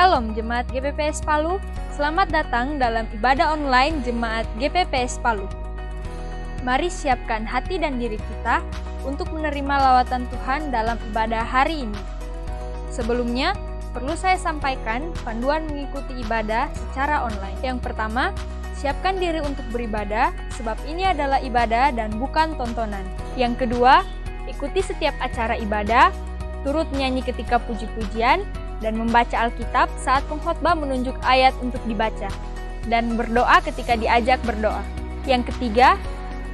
Shalom Jemaat GPPS Palu, selamat datang dalam ibadah online Jemaat GPPS Palu. Mari siapkan hati dan diri kita untuk menerima lawatan Tuhan dalam ibadah hari ini. Sebelumnya, perlu saya sampaikan panduan mengikuti ibadah secara online. Yang pertama, siapkan diri untuk beribadah, sebab ini adalah ibadah dan bukan tontonan. Yang kedua, ikuti setiap acara ibadah, turut menyanyi ketika puji-pujian, dan membaca Alkitab saat pengkhotbah menunjuk ayat untuk dibaca, dan berdoa ketika diajak berdoa. Yang ketiga,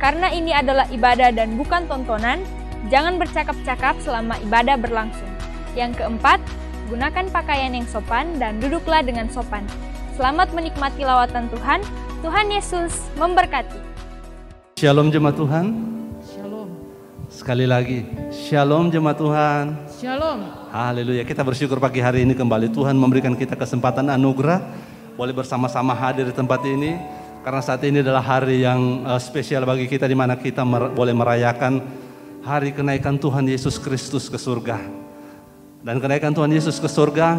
karena ini adalah ibadah dan bukan tontonan, jangan bercakap-cakap selama ibadah berlangsung. Yang keempat, gunakan pakaian yang sopan dan duduklah dengan sopan. Selamat menikmati lawatan Tuhan. Tuhan Yesus memberkati. Shalom jemaat Tuhan. Shalom. Sekali lagi, shalom jemaat Tuhan. Shalom. Haleluya, kita bersyukur pagi hari ini kembali Tuhan memberikan kita kesempatan anugerah boleh bersama-sama hadir di tempat ini, karena saat ini adalah hari yang spesial bagi kita, di mana kita boleh merayakan hari kenaikan Tuhan Yesus Kristus ke surga. Dan kenaikan Tuhan Yesus ke surga,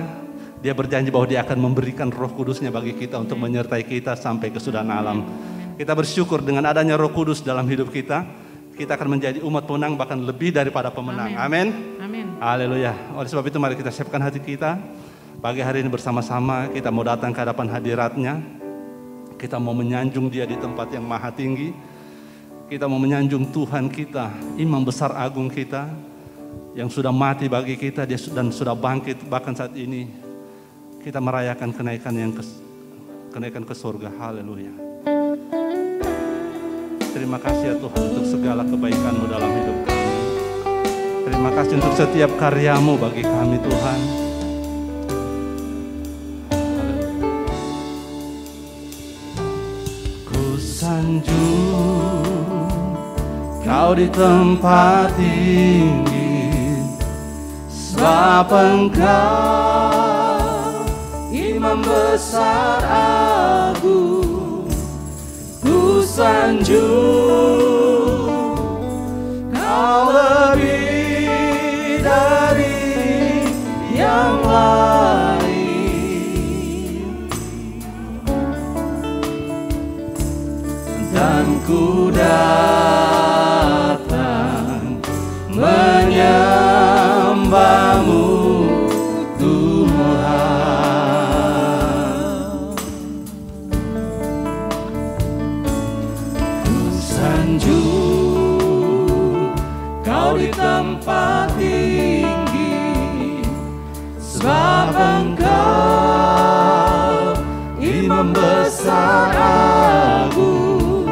Dia berjanji bahwa Dia akan memberikan Roh Kudus-Nya bagi kita untuk menyertai kita sampai kesudahan alam. Kita bersyukur dengan adanya Roh Kudus dalam hidup kita akan menjadi umat pemenang, bahkan lebih daripada pemenang. Amin. Haleluya. Oleh sebab itu mari kita siapkan hati kita. Pagi hari ini bersama-sama kita mau datang ke hadapan hadirat-Nya. Kita mau menyanjung Dia di tempat yang maha tinggi. Kita mau menyanjung Tuhan kita, Imam besar agung kita, yang sudah mati bagi kita dan sudah bangkit bahkan saat ini. Kita merayakan kenaikan ke surga. Haleluya. Terima kasih ya Tuhan untuk segala kebaikan-Mu dalam hidup kami. Terima kasih untuk setiap karya-Mu bagi kami Tuhan. Ku sanjung Kau di tempat tinggi, sebab Engkau Imam besar agung. Ku sanjung Kau lebih dari yang lain, dan ku datang menyembah-Mu Tuhan. Ku sanjung Kau di tempat tinggi, sebab Engkau Imam besar agung.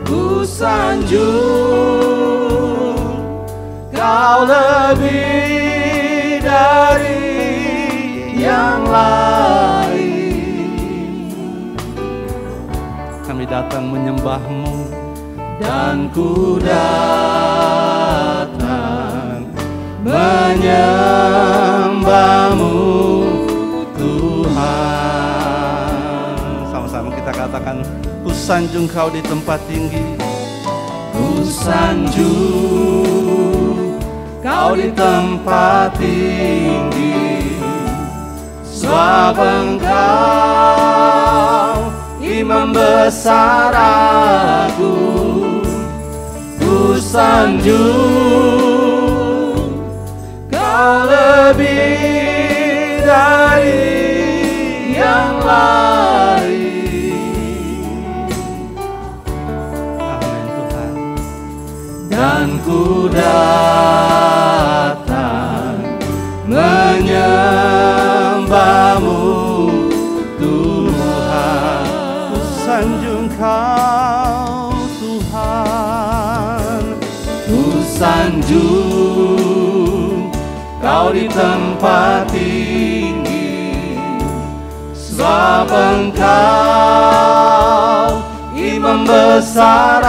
Ku sanjung Kau lebih dari yang lain. Kami datang menyembah-Mu, dan ku datang menyembah-Mu Tuhan. Sama-sama kita katakan, ku sanjung Kau di tempat tinggi. Ku sanjung Kau di tempat tinggi, sebab Engkau Imam besar agung. Ku sanjung Kau lebih dari yang lain. Amin Tuhan. Dan ku datang menyembah-Mu Tuhan. Ku sanjung Kau Tuhan. Ku sanjung Kau di tempat tinggi, sebab Engkau Imam besar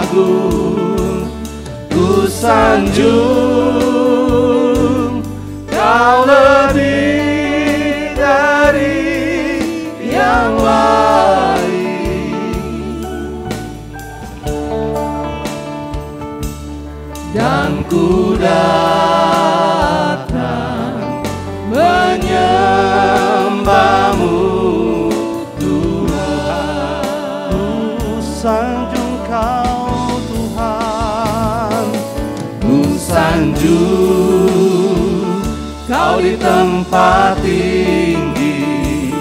agung. Ku sanjung Kau lebih dari yang lain, dan ku datang menyembah sanjung Kau di tempat tinggi,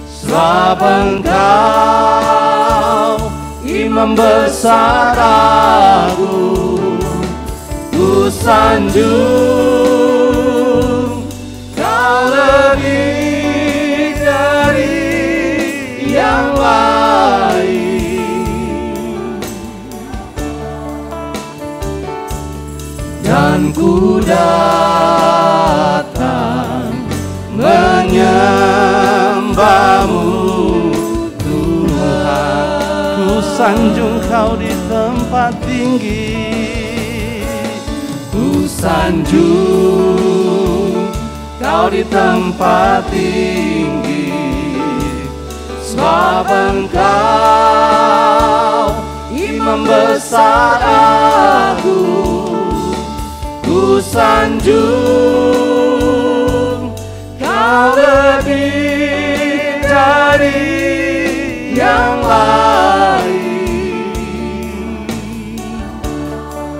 sebab Engkau Imam besar agung. Ku sanjung Kau lebih dari yang lain, dan ku datang menyembahmu Tuhan. Ku sanjung Kau di tempat tinggi, ku sanjung Kau di tempat tinggi, sebab Engkau Imam besar agung. Ku sanjung Kau lebih dari yang lain.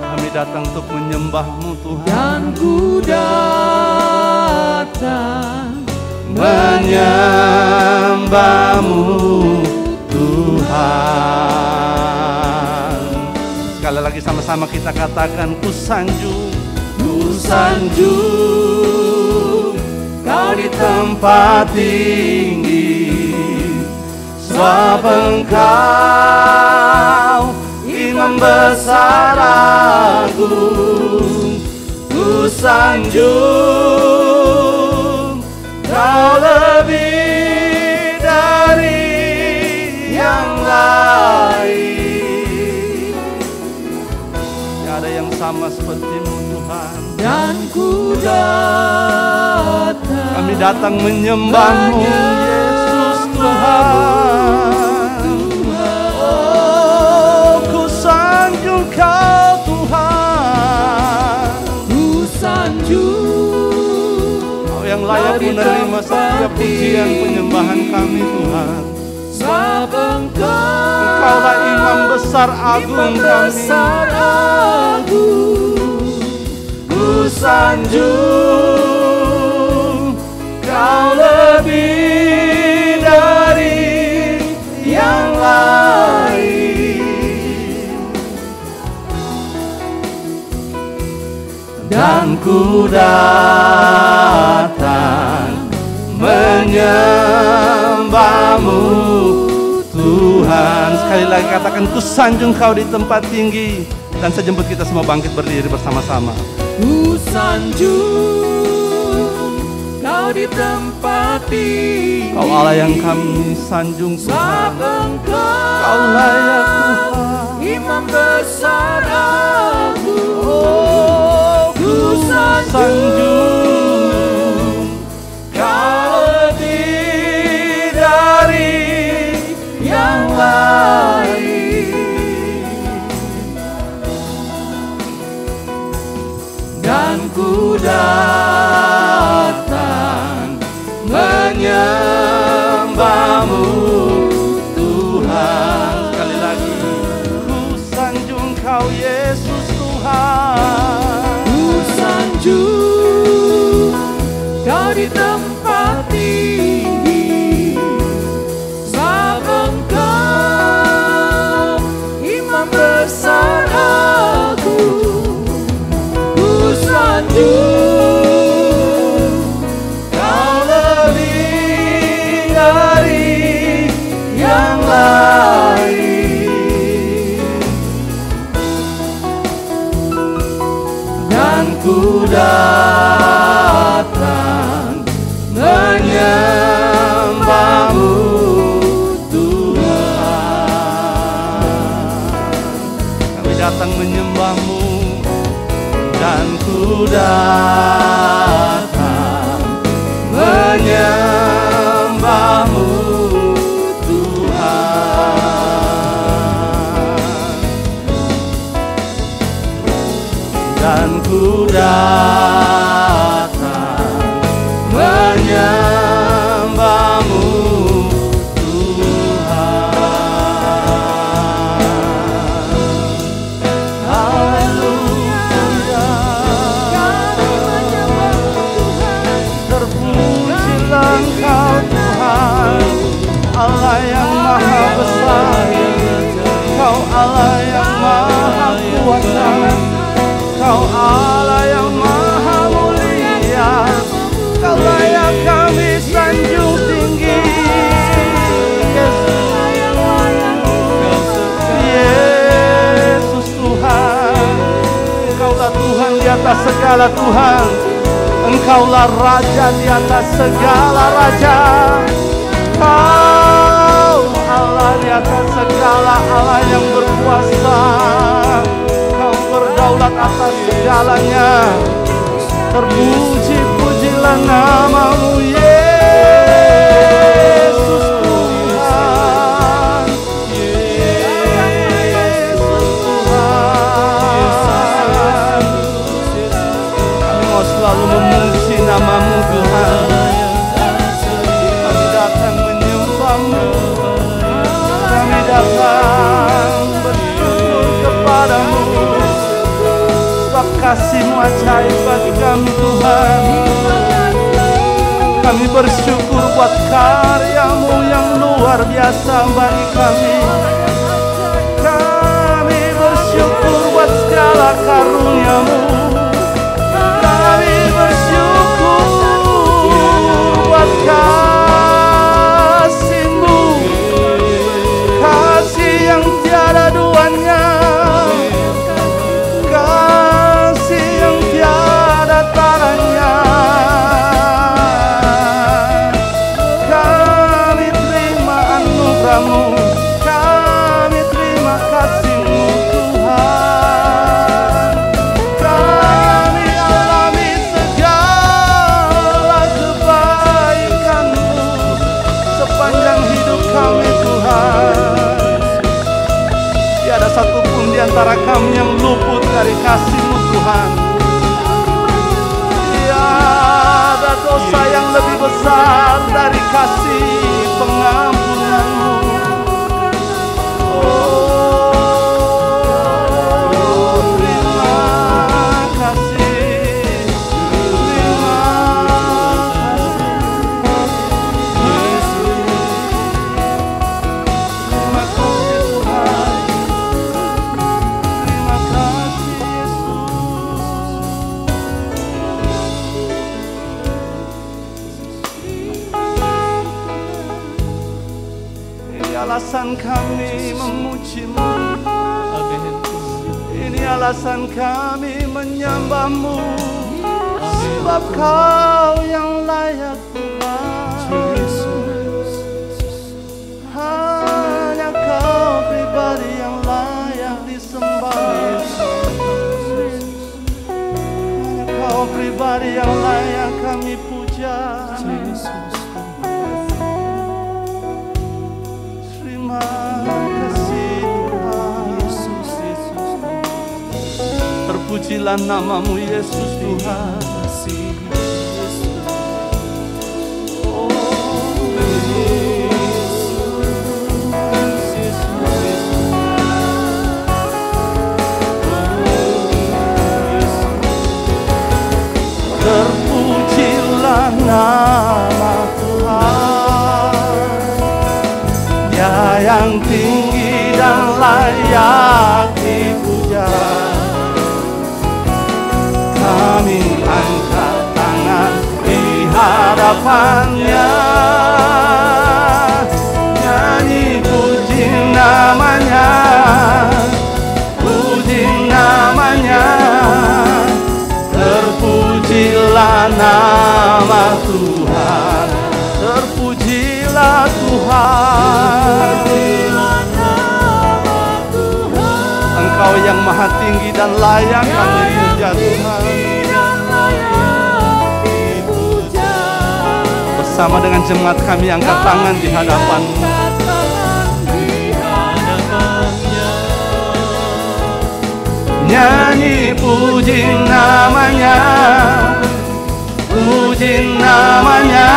Kami datang untuk menyembah-Mu Tuhan, dan ku datang menyembah-Mu Tuhan. Sekali lagi sama-sama kita katakan, ku sanjung Kau di tempat tinggi, sebab Engkau Imam besar agung. Ku sanjung Kau lebih dari yang lain. Tiada yang sama seperti-Mu Tuhan. Dan ku datang, kami datang menyembah-Mu Yesus Tuhan. Oh, ku sanjung Kau Tuhan. Ku sanjung Kau yang layak menerima setiap pujian penyembahan kami Tuhan. Sebab Engkaulah Imam besar agung kami. Ku sanjung Kau lebih dari yang lain, dan ku datang menyembah-Mu Tuhan. Sekali lagi katakan, ku sanjung Kau di tempat tinggi. Dan saya jemput kita semua bangkit berdiri bersama-sama. Ku sanjung Kau di tempat tinggi, Kau Allah yang kami sanjung Tuhan. Kau layak Tuhan, Imam besar agung. Oh, ku sanjung Kau lebih dari yang lain, dan ku datang menyembah-Mu Tuhan. Sekali lagi, ku sanjung Kau Yesus Tuhan. Ku sanjung Kau di tempat tinggi, sebab Engkau Imam besar agung. Ku sanjung Kau lebih dari yang lain, dan ku datang menyembah-Mu Tuhan. Kami datang menyembah-Mu, dan ku datang menyembah-Mu Tuhan, dan ku datang menyembah-Mu Tuhan. Haleluya. Tuhan di atas segala Tuhan. Engkaulah Raja di atas segala Raja. Kau Allah di atas segala Allah yang berkuasa. Kau berdaulat atas segalanya. Terpuji-pujilah nama-Mu Yesus Tuhan. Yesus Tuhan. Kami mau selalu memuji nama-Mu Tuhan. Kami datang menyembah-Mu. Kami datang bersyukur kepada-Mu. Sebab kasih-Mu ajaib bagi kami Tuhan. Kami bersyukur buat karya-Mu yang luar biasa bagi kami. Kami bersyukur buat segala karunia-Mu. Kami bersyukur buat kasih-Mu, kasih yang tiada duanya, kasih yang tiada taranya. Kami terima anugerah-Mu, kami terima kasih-Mu Tuhan. Kami alami segala kebaikan-Mu sepanjang hidup kami Tuhan. Tiada satupun di antara kami yang luput dari kasih-Mu Tuhan. Tiada dosa yang lebih besar dari kasih pengampunan-Mu. Oh, terima kasih, terima kasih. Terima kasih Tuhan. Terima kasih Yesus. Ini alasan kami memuji-Mu. Ini alasan kami menyembah-Mu. Sebab Kau yang layak Tuhan. Hanya Kau pribadi yang layak disembah. Hanya Kau pribadi yang layak kami puja. Terima kasih Tuhan. Terpujilah nama-Mu Yesus Tuhan. Terpujilah nama Tuhan, Dia yang tinggi dan layak dipuja. Kami angkat tangan di hadapan-Nya, nyanyi puji nama-Nya, puji nama-Nya. Terpujilah nama Tuhan, terpujilah Tuhan. Engkau yang maha tinggi dan layak kami puja Tuhan. Bersama dengan jemaat kami angkat tangan di hadapan-Mu. Nyanyi puji nama-Nya, puji nama-Nya.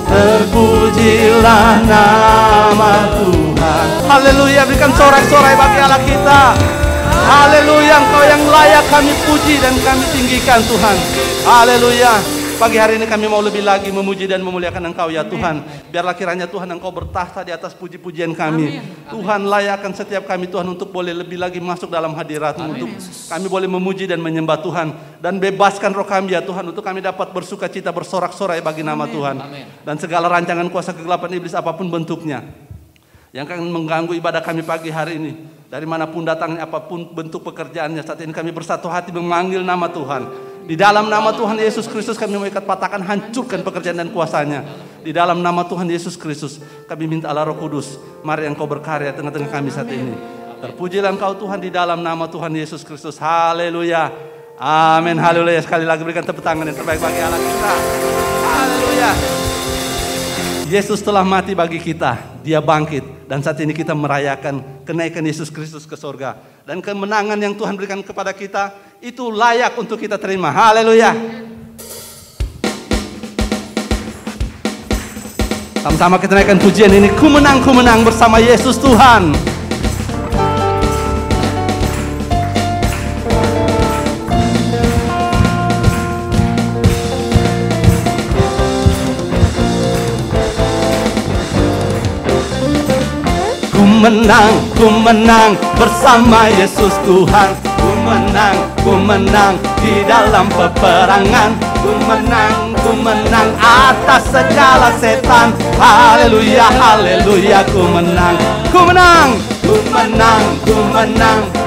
Terpujilah nama Tuhan. Haleluya, berikan sorak-sorai bagi Allah kita. Haleluya, Engkau yang layak kami puji dan kami tinggikan Tuhan. Haleluya. Pagi hari ini kami mau lebih lagi memuji dan memuliakan Engkau ya Tuhan. Biarlah kiranya Tuhan Engkau bertahta di atas puji-pujian kami. Tuhan layakkan setiap kami Tuhan untuk boleh lebih lagi masuk dalam hadirat-Mu. Untuk kami boleh memuji dan menyembah Tuhan. Dan bebaskan roh kami ya Tuhan. Untuk kami dapat bersuka cita bersorak-sorai bagi nama Tuhan. Dan segala rancangan kuasa kegelapan iblis apapun bentuknya yang akan mengganggu ibadah kami pagi hari ini. Dari manapun datangnya, apapun bentuk pekerjaannya, saat ini kami bersatu hati memanggil nama Tuhan. Di dalam nama Tuhan Yesus Kristus kami mengikat, patahkan, hancurkan pekerjaan dan kuasanya. Di dalam nama Tuhan Yesus Kristus kami minta Allah Roh Kudus, mari Engkau berkarya tengah-tengah kami saat ini. Terpujilah Engkau Tuhan di dalam nama Tuhan Yesus Kristus. Haleluya. Amin. Haleluya. Sekali lagi berikan tepuk tangan yang terbaik bagi Allah kita. Haleluya. Yesus telah mati bagi kita. Dia bangkit. Dan saat ini kita merayakan kenaikan Yesus Kristus ke surga. Dan kemenangan yang Tuhan berikan kepada kita, itu layak untuk kita terima. Haleluya. Sama-sama kita naikkan pujian ini. Ku menang bersama Yesus Tuhan. Ku menang bersama Yesus Tuhan. Ku menang di dalam peperangan. Ku menang atas segala setan. Haleluya, haleluya. Ku menang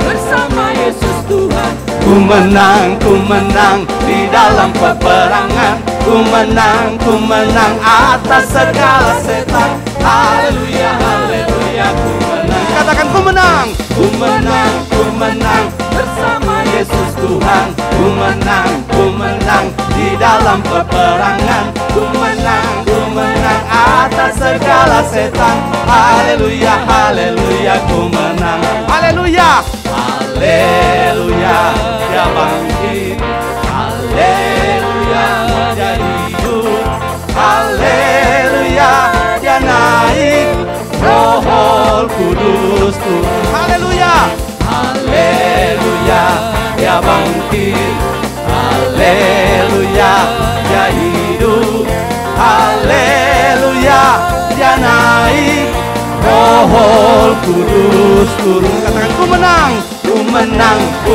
bersama Yesus Tuhan. Ku menang di dalam peperangan. Ku menang atas segala setan. Haleluya, haleluya. Ku menang. Katakan ku menang bersama Yesus Tuhan. Ku menang di dalam peperangan. Ku menang atas segala setan. Haleluya, haleluya. Ku menang. Haleluya, haleluya. Dia bangkit. Haleluya, dia hidup. Haleluya, dia naik. Roh Kudus turun. Haleluya, haleluya. Dia bangkit. Haleluya, dia hidup. Haleluya, dia naik. Roh Kudus turun. Katakan ku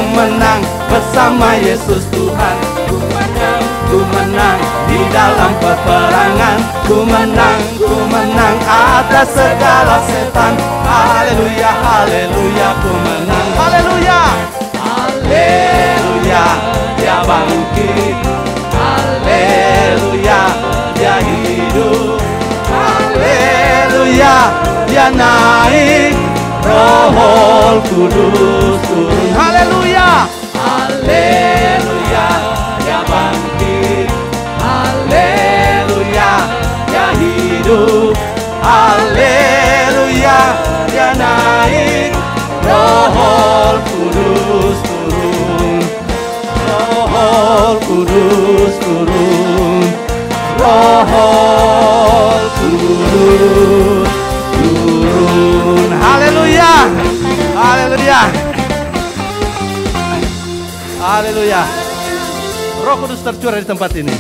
menang bersama Yesus Tuhan. Ku menang di dalam peperangan. Ku menang atas segala setan. Haleluya, haleluya. Ku menang. Haleluya, haleluya. Dia bangkit. Haleluya, dia hidup. Haleluya, dia naik. Roh Kudus turun. Haleluya, haleluya. Dia bangkit. Haleluya, dia hidup. Haleluya, dia naik. Roh Kudus turun. Roh Kudus turun. Roh Kudus turun. Haleluya, haleluya, haleluya. Roh Kudus tercurah di tempat ini.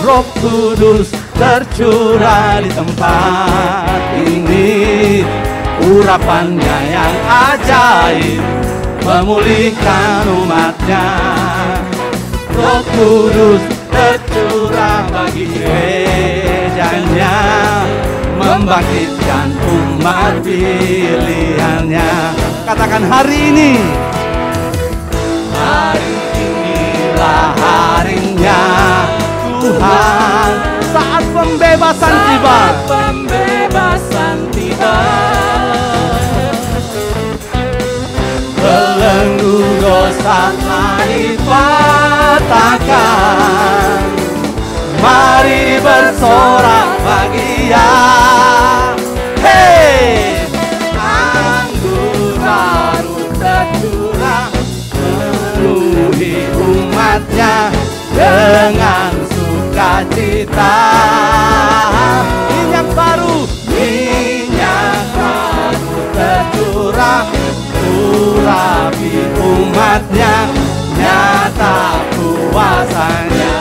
Roh Kudus tercurah di tempat ini. Urapannya yang ajaib memulihkan umatnya. Roh Kudus tercurah bagi gerejanya, membangkitkan umat pilihannya. Katakan hari ini. Hari inilah harinya Tuhan, saat pembebasan tiba. Belenggu dosa dipatahkan. Mari bersorak bahagia. Hei, anggur baru tercurah, memenuhi umatnya dengan sukacita. Minyak baru tercurah, urapi umatnya, nyata kuasanya.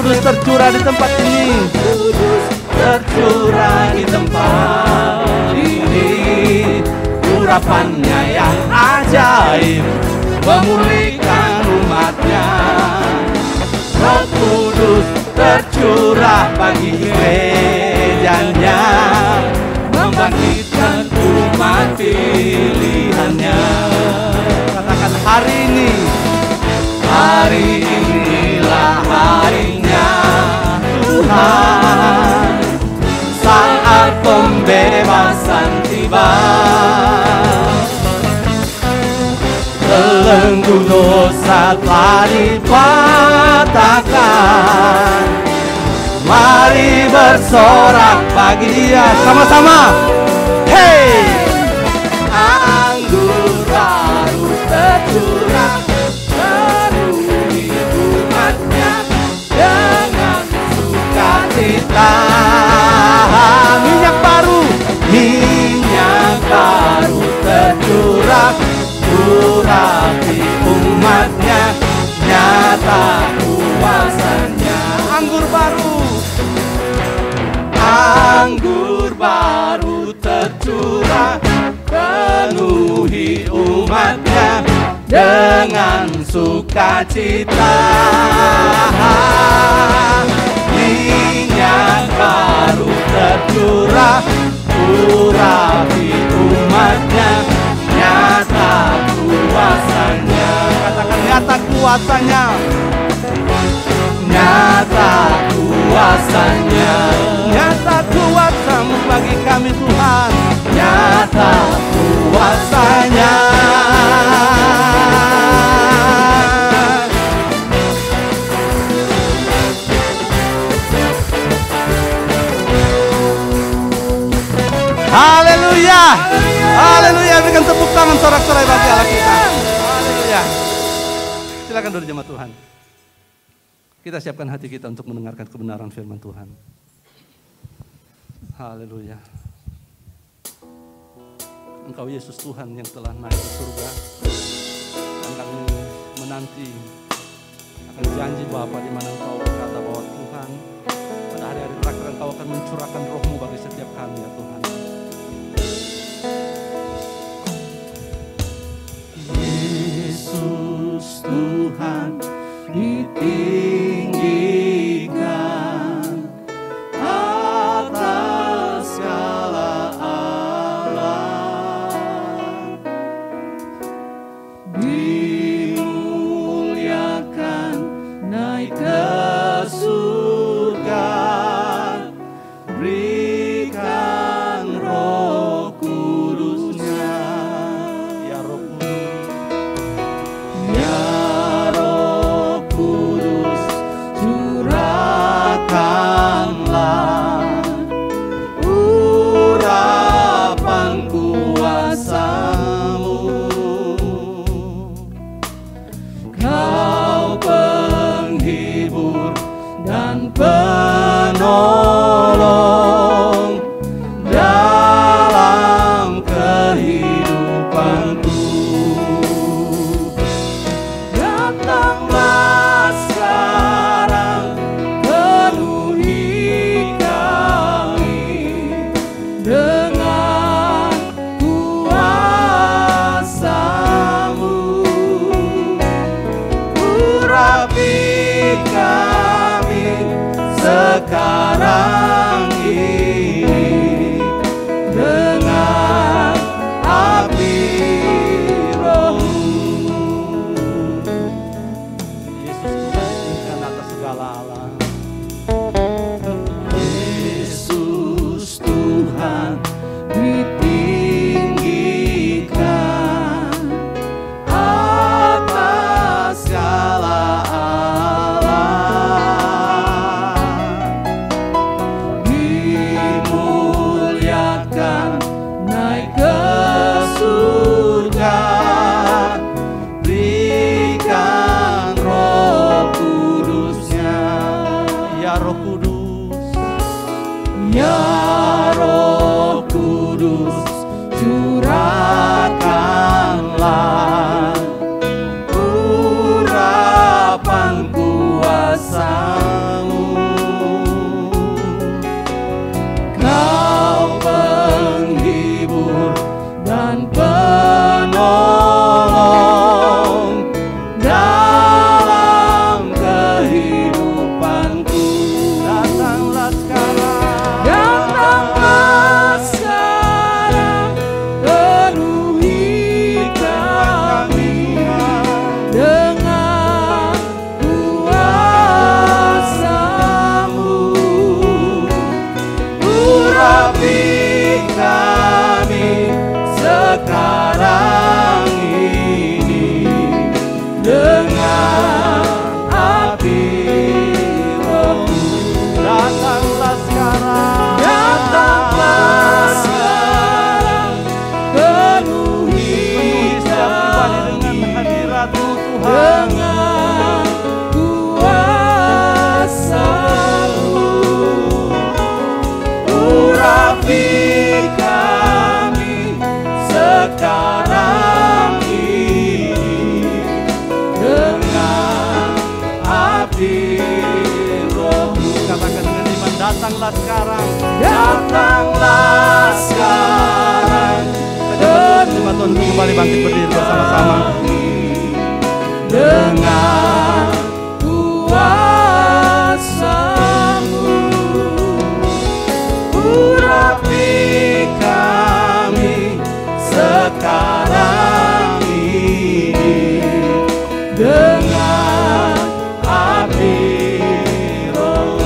Kudus tercurah di tempat ini. Kudus tercurah di tempat ini. Urapannya yang ajaib memulihkan umatnya. Roh Kudus tercurah bagi gerejanya, membangkitkan umat pilihannya. Katakan hari ini. Hari inilah harinya Tuhan, saat pembebasan tiba. Belenggu dosa telah dipatahkan. Mari bersorak bagi Dia sama-sama. Hey! Anggur baru tercurah, penuhi umatnya dengan sukacita. Minyak baru tercurah, urapi umatnya, nyata kuasanya. Anggur baru tercurah, penuhi umatnya dengan sukacita. Minyak baru tercurah, urapi umatnya, nyata kuasanya. Katakan nyata kuasanya. Nyata kuasanya. Nyata kuasamu bagi kami Tuhan. Nyata kuasanya. Haleluya. Haleluya. Berikan tepuk tangan sorak-sorai bagi Allah kita. Haleluya. Silakan duduk jemaat Tuhan. Kita siapkan hati kita untuk mendengarkan kebenaran firman Tuhan. Haleluya. Engkau Yesus Tuhan yang telah naik ke surga, dan kami menanti akan janji Bapa di mana Engkau berkata bahwa Tuhan pada hari-hari terakhir Engkau akan mencurahkan roh-Mu bagi setiap kami ya Tuhan. Yesus Tuhan ditinggikan atas segala alam, dimuliakan naik ke surga, berikan Roh Kudus-Nya. Ya Roh Kudus, ya Roh Kudus, curahkanlah urapan kuasa-Mu. Kau penghibur dan penolong dalam kehidupanku. Datanglah sekarang, penuhi kami dengan kuasa-Mu. Urapi kami sekarang ini dengan api Roh-Mu. Yesus Tuhan atas segala alam. Yesus Tuhan ditinggikan atas segala alam, dimuliakan naik ke surga, berikan Roh Kudus-Nya. Ya Roh Kudus, ya Roh Kudus, curahkanlah urapan kuasa-Mu. datanglah sekarang. Jemaat Tuhan kembali bangkit berdiri bersama-sama. Dengan kuasa-Mu, urapi kami sekarang ini dengan api Roh-Mu.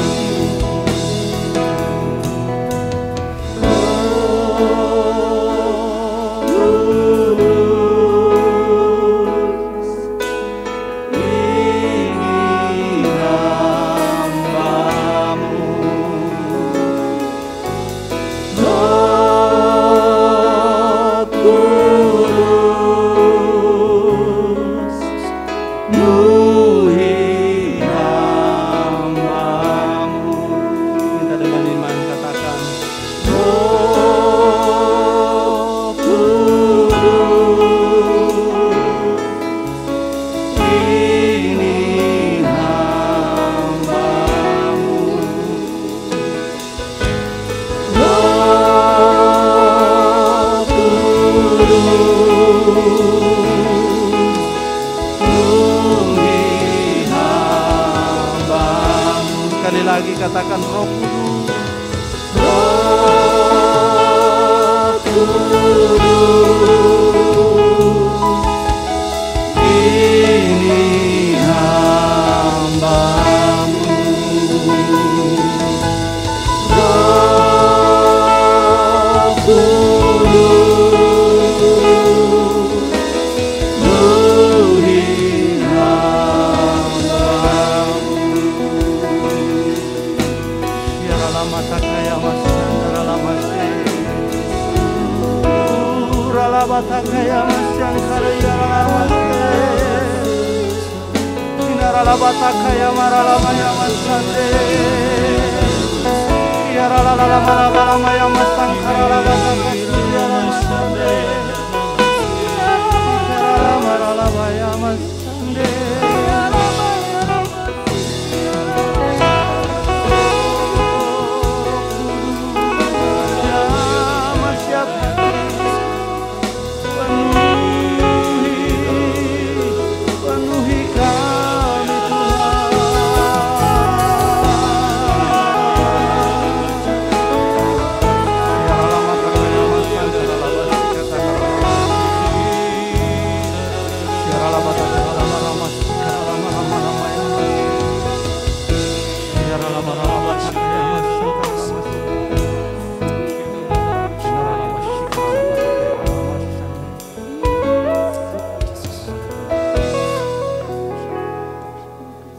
Sekali lagi katakan Roh Kudus. Roh Kudus, ini hamba-Mu. Roh Kudus, penuhi hamba-Mu. Siarala mata kaya masyandara masya. Urala mata kaya masyangkara yarala masya. Inarala mata kaya marala maya masyande. Yarala lala mala maya masyangkara lala kaya masyande. Yarala marala maya masyande.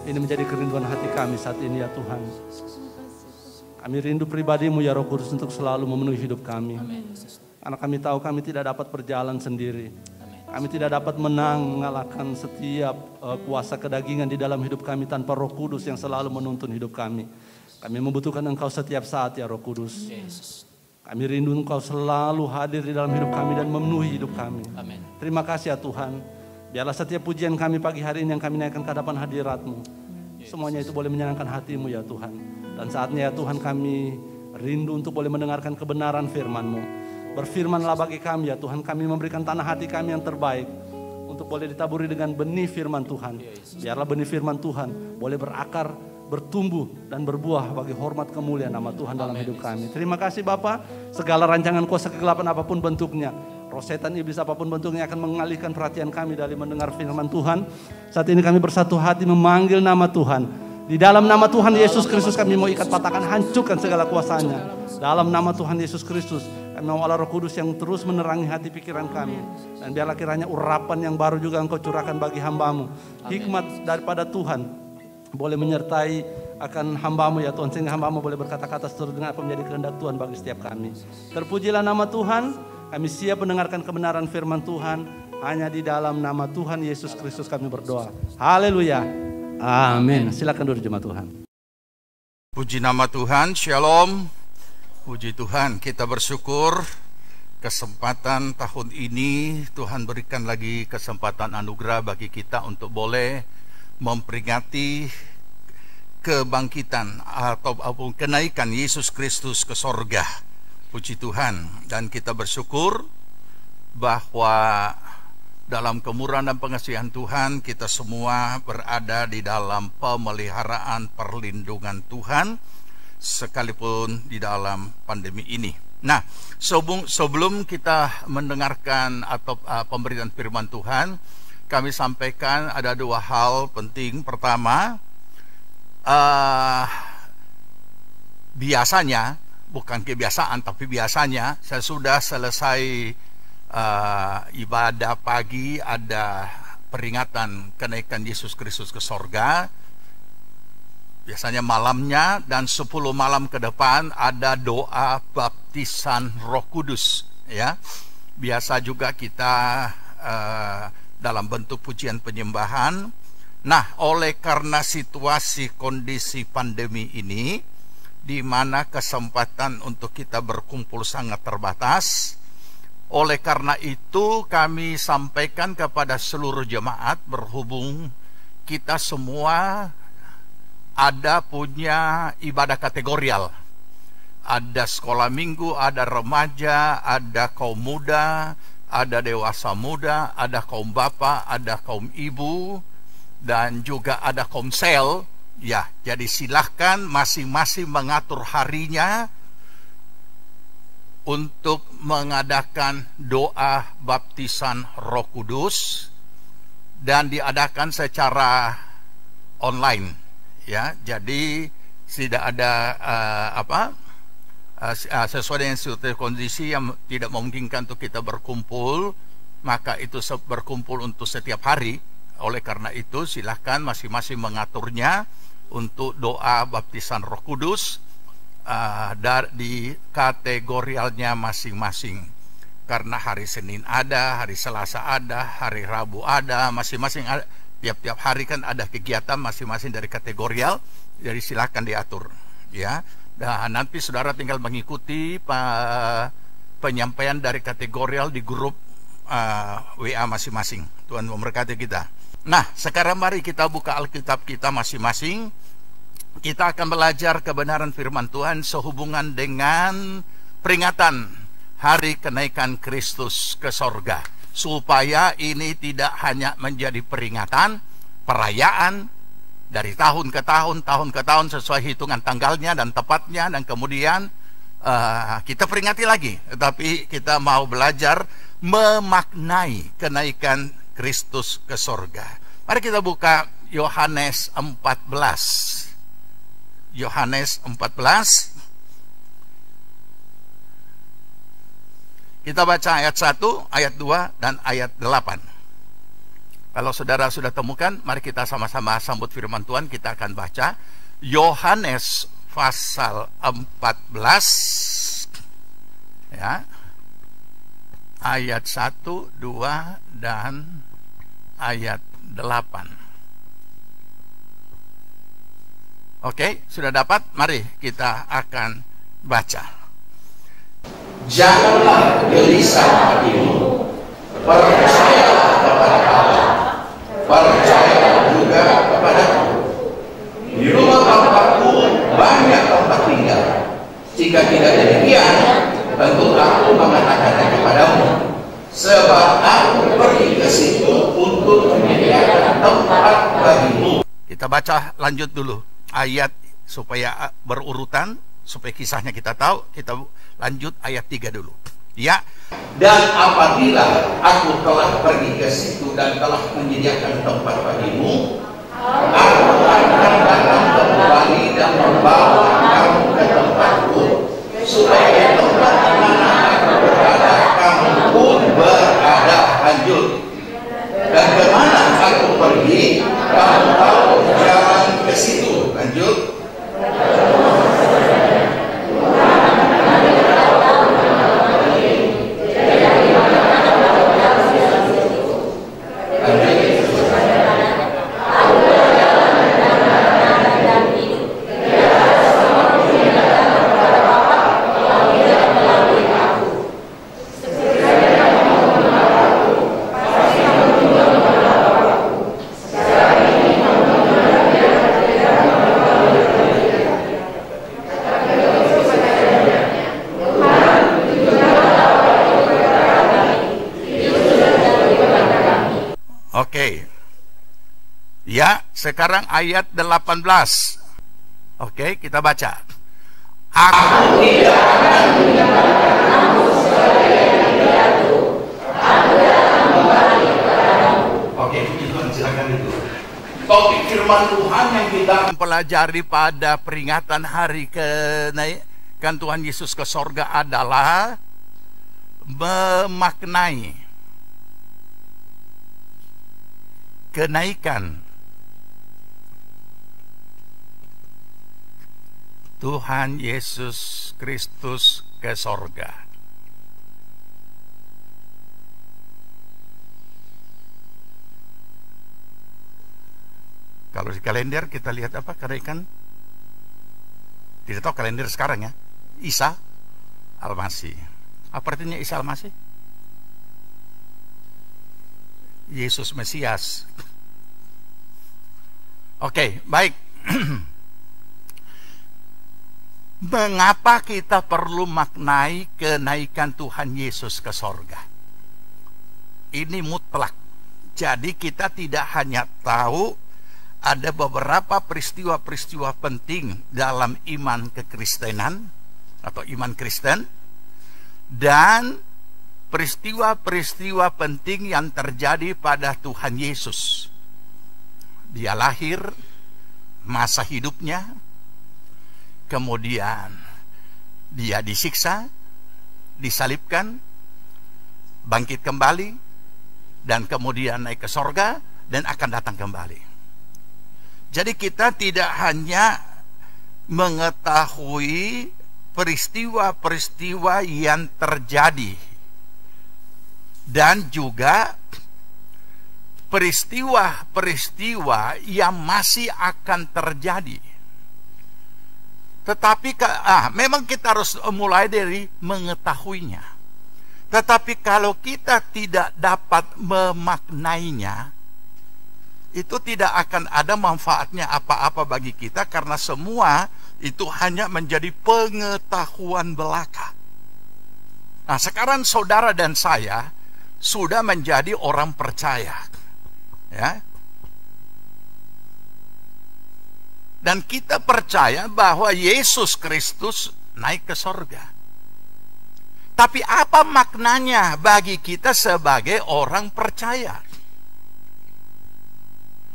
Ini menjadi kerinduan hati kami saat ini ya Tuhan. Kami rindu pribadi-Mu ya Roh Kudus untuk selalu memenuhi hidup kami. Karena kami tahu kami tidak dapat berjalan sendiri. Kami tidak dapat mengalahkan setiap kuasa kedagingan di dalam hidup kami tanpa Roh Kudus yang selalu menuntun hidup kami. Kami membutuhkan Engkau setiap saat ya Roh Kudus. Kami rindu Engkau selalu hadir di dalam hidup kami dan memenuhi hidup kami. Terima kasih ya Tuhan. Biarlah setiap pujian kami pagi hari ini yang kami naikkan ke hadapan hadirat-Mu. Semuanya itu boleh menyenangkan hati-Mu ya Tuhan. Dan saatnya ya Tuhan kami rindu untuk boleh mendengarkan kebenaran firman-Mu. Berfirmanlah bagi kami ya Tuhan. Kami memberikan tanah hati kami yang terbaik untuk boleh ditaburi dengan benih firman Tuhan. Biarlah benih firman Tuhan boleh berakar, bertumbuh dan berbuah bagi hormat kemuliaan nama Tuhan dalam hidup kami. Terima kasih Bapa. Segala rancangan kuasa kegelapan apapun bentuknya, roh setan iblis apapun bentuknya akan mengalihkan perhatian kami dari mendengar firman Tuhan. Saat ini kami bersatu hati memanggil nama Tuhan. Di dalam nama Tuhan Yesus Kristus kami mau ikat patahkan, hancurkan segala kuasanya. Dalam nama Tuhan Yesus Kristus kami mau Allah Roh Kudus yang terus menerangi hati pikiran kami. Dan biarlah kiranya urapan yang baru juga Engkau curahkan bagi hamba-Mu. Hikmat daripada Tuhan boleh menyertai akan hamba-Mu ya Tuhan. Sehingga hamba-Mu boleh berkata-kata seturut dengan apa menjadi kehendak Tuhan bagi setiap kami. Terpujilah nama Tuhan. Kami siap mendengarkan kebenaran firman Tuhan. Hanya di dalam nama Tuhan Yesus Kristus kami berdoa. Haleluya. Amin. Silakan duduk jemaat Tuhan. Puji nama Tuhan. Shalom. Puji Tuhan, kita bersyukur kesempatan tahun ini Tuhan berikan lagi kesempatan anugerah bagi kita untuk boleh memperingati kebangkitan atau kenaikan Yesus Kristus ke sorga. Puji Tuhan, dan kita bersyukur bahwa dalam kemurahan dan pengasihan Tuhan kita semua berada di dalam pemeliharaan perlindungan Tuhan sekalipun di dalam pandemi ini. Nah, sebelum kita mendengarkan atau pemberitaan firman Tuhan, kami sampaikan ada dua hal penting. Pertama, biasanya, bukan kebiasaan tapi biasanya, saya sudah selesai ibadah pagi, ada peringatan kenaikan Yesus Kristus ke sorga. Biasanya malamnya, dan 10 malam ke depan ada doa baptisan Roh Kudus, ya. Biasa juga kita dalam bentuk pujian penyembahan. Nah, oleh karena situasi kondisi pandemi ini, di mana kesempatan untuk kita berkumpul sangat terbatas, oleh karena itu kami sampaikan kepada seluruh jemaat, berhubung kita semua ada punya ibadah kategorial. Ada sekolah minggu, ada remaja, ada kaum muda, ada dewasa muda, ada kaum bapak, ada kaum ibu, dan juga ada kaum sel. Ya, jadi silahkan masing-masing mengatur harinya untuk mengadakan doa baptisan Roh Kudus, dan diadakan secara online, ya. Jadi tidak ada sesuai dengan kondisi yang tidak memungkinkan untuk kita berkumpul, maka itu berkumpul untuk setiap hari. Oleh karena itu silahkan masing-masing mengaturnya untuk doa baptisan Roh Kudus di kategorialnya masing-masing. Karena hari Senin ada, hari Selasa ada, hari Rabu ada, masing-masing ada. Tiap-tiap hari kan ada kegiatan masing-masing dari kategorial, jadi silakan diatur, ya. Dan nanti saudara tinggal mengikuti penyampaian dari kategorial di grup WA masing-masing. Tuhan memberkati kita. Nah, sekarang mari kita buka Alkitab kita masing-masing. Kita akan belajar kebenaran firman Tuhan sehubungan dengan peringatan hari kenaikan Kristus ke sorga, supaya ini tidak hanya menjadi peringatan, perayaan dari tahun ke tahun sesuai hitungan tanggalnya dan tepatnya, dan kemudian kita peringati lagi. Tetapi kita mau belajar memaknai kenaikan Kristus ke sorga. Mari kita buka Yohanes 14. Yohanes 14. Kita baca ayat 1, ayat 2, dan ayat 8. Kalau saudara sudah temukan, mari kita sama-sama sambut firman Tuhan. Kita akan baca Yohanes pasal 14, ya, ayat 1, 2, dan ayat 8. Oke, sudah dapat? Mari kita akan baca. Janganlah gelisah hatimu, percayalah kepada Allah, percayalah juga kepadaku. Di rumah Bapakku banyak tempat tinggal. Jika tidak demikian, tentu aku mengatakannya kepadamu, sebab aku pergi ke situ untuk menyediakan tempat bagimu. Kita baca lanjut dulu ayat supaya berurutan, supaya kisahnya kita tahu. Kita lanjut ayat 3 dulu, ya. Dan apabila aku telah pergi ke situ dan telah menyediakan tempat bagimu, aku akan datang kembali dan membawa kamu ke tempatku, supaya tempat di mana aku berada, kamu pun berada. Lanjut. Dan kemana aku pergi, kamu tahu jalan ke situ. Lanjut. Oke. Ya, sekarang ayat 18. Oke, kita baca. Aku tidak akan meninggalkan kamu sebagai yang jatuh. Aku akan kembali kepadamu. Oke, puji Tuhan, silakan itu. Topik firman Tuhan yang kita pelajari pada peringatan hari kenaikan Tuhan Yesus ke sorga adalah memaknai kenaikan Tuhan Yesus Kristus ke sorga. Kalau di kalender kita lihat apa kenaikan? Tidak tahu kalender sekarang ya. Isa Al-Masih. Apa artinya Isa Al-Masih? Yesus Mesias. Oke, baik. Mengapa kita perlu maknai kenaikan Tuhan Yesus ke sorga? Ini mutlak. Jadi kita tidak hanya tahu ada beberapa peristiwa-peristiwa penting dalam iman kekristenan atau iman Kristen, dan peristiwa-peristiwa penting yang terjadi pada Tuhan Yesus. Dia lahir, masa hidupnya, kemudian dia disiksa, disalibkan, bangkit kembali, dan kemudian naik ke sorga dan akan datang kembali. Jadi kita tidak hanya mengetahui peristiwa-peristiwa yang terjadi, dan juga peristiwa-peristiwa yang masih akan terjadi. Tetapi memang kita harus mulai dari mengetahuinya. Tetapi kalau kita tidak dapat memaknainya, itu tidak akan ada manfaatnya apa-apa bagi kita, karena semua itu hanya menjadi pengetahuan belaka. Nah, sekarang saudara dan saya sudah menjadi orang percaya, ya. Dan kita percaya bahwa Yesus Kristus naik ke sorga. Tapi apa maknanya bagi kita sebagai orang percaya?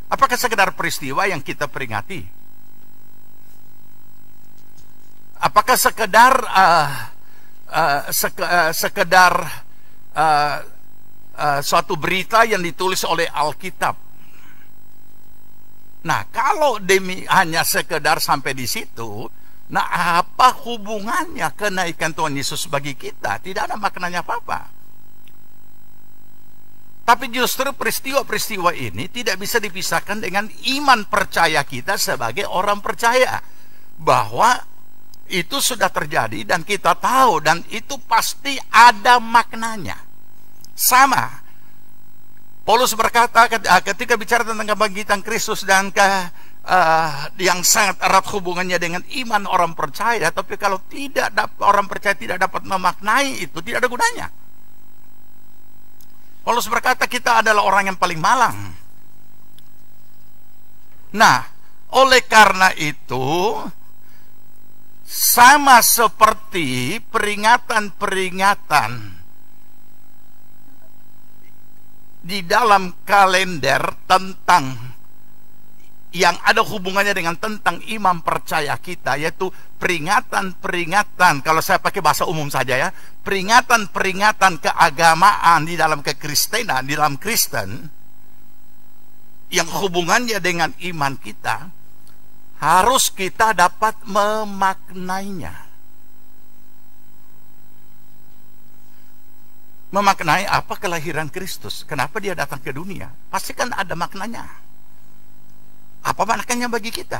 Apakah sekedar peristiwa yang kita peringati? Apakah sekedar suatu berita yang ditulis oleh Alkitab? Nah, kalau hanya sekedar sampai di situ, nah apa hubungannya kenaikan Tuhan Yesus bagi kita? Tidak ada maknanya apa-apa. Tapi justru peristiwa-peristiwa ini tidak bisa dipisahkan dengan iman percaya kita sebagai orang percaya, bahwa itu sudah terjadi dan kita tahu, dan itu pasti ada maknanya. Sama, Paulus berkata ketika bicara tentang kebangkitan Kristus dan yang sangat erat hubungannya dengan iman orang percaya, tapi kalau orang percaya tidak dapat memaknai itu, tidak ada gunanya. Paulus berkata kita adalah orang yang paling malang. Nah, oleh karena itu, sama seperti peringatan-peringatan di dalam kalender tentang yang ada hubungannya dengan tentang iman percaya kita, yaitu peringatan-peringatan, kalau saya pakai bahasa umum saja ya, peringatan-peringatan keagamaan di dalam kekristenan, di dalam Kristen, yang hubungannya dengan iman kita, harus kita dapat memaknainya. Memaknai apa kelahiran Kristus, kenapa dia datang ke dunia, pasti kan ada maknanya. Apa maknanya bagi kita?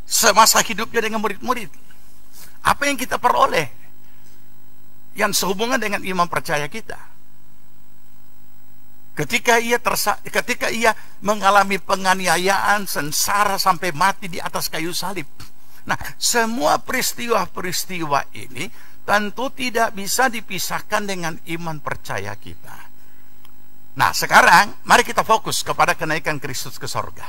Semasa hidupnya dengan murid-murid, apa yang kita peroleh yang sehubungan dengan iman percaya kita? Ketika ia mengalami penganiayaan, sengsara sampai mati di atas kayu salib. Nah, semua peristiwa-peristiwa ini tentu tidak bisa dipisahkan dengan iman percaya kita. Nah, sekarang mari kita fokus kepada kenaikan Kristus ke sorga.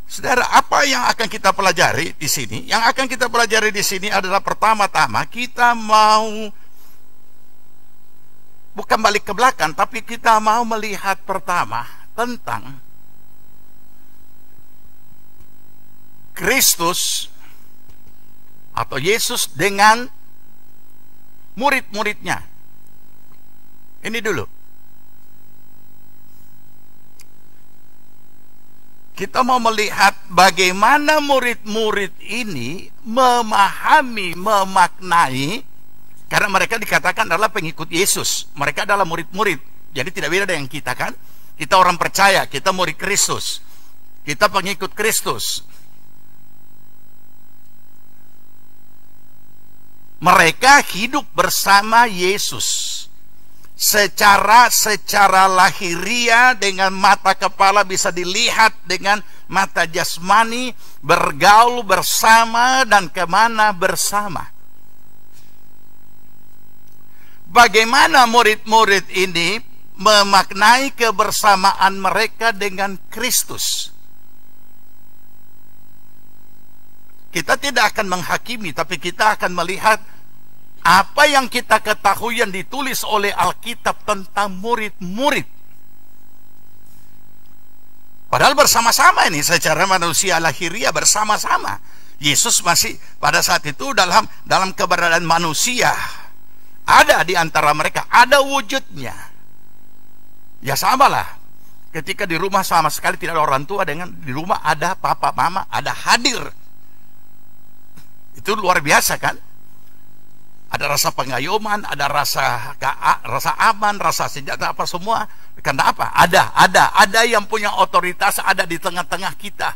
Saudara, apa yang akan kita pelajari di sini? Yang akan kita pelajari di sini adalah pertama-tama kita mau bukan balik ke belakang, tapi kita mau melihat pertama tentang Kristus atau Yesus dengan murid-muridnya. Ini dulu. Kita mau melihat bagaimana murid-murid ini memahami, memaknai, karena mereka dikatakan adalah pengikut Yesus. Mereka adalah murid-murid. Jadi tidak beda dengan kita kan? Kita orang percaya, kita murid Kristus. Kita pengikut Kristus. Mereka hidup bersama Yesus secara lahiriah, dengan mata kepala bisa dilihat, dengan mata jasmani, bergaul bersama dan kemana bersama. Bagaimana murid-murid ini memaknai kebersamaan mereka dengan Kristus? Kita tidak akan menghakimi, tapi kita akan melihat apa yang kita ketahui yang ditulis oleh Alkitab tentang murid-murid. Padahal bersama-sama ini secara manusia lahiriah bersama-sama. Yesus masih pada saat itu dalam keberadaan manusia. Ada di antara mereka, ada wujudnya. Ya samalah. Ketika di rumah sama sekali tidak ada orang tua, dengan di rumah ada papa mama, ada hadir. Itu luar biasa kan? Ada rasa pengayoman, ada rasa aman, rasa sejahtera, apa semua. Karena apa? Ada yang punya otoritas, ada di tengah-tengah kita.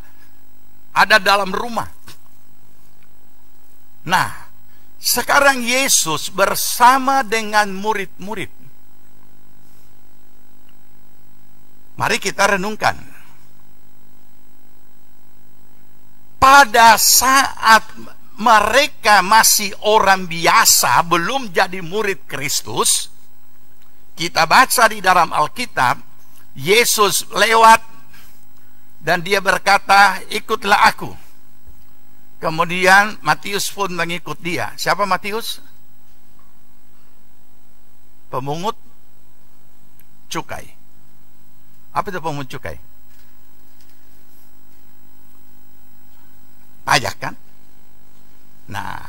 Ada dalam rumah. Nah, sekarang Yesus bersama dengan murid-murid. Mari kita renungkan. Pada saat mereka masih orang biasa, belum jadi murid Kristus, kita baca di dalam Alkitab, Yesus lewat dan dia berkata, ikutlah aku. Kemudian Matius pun mengikut dia. Siapa Matius? Pemungut cukai. Apa itu pemungut cukai? Pajak kan? Nah,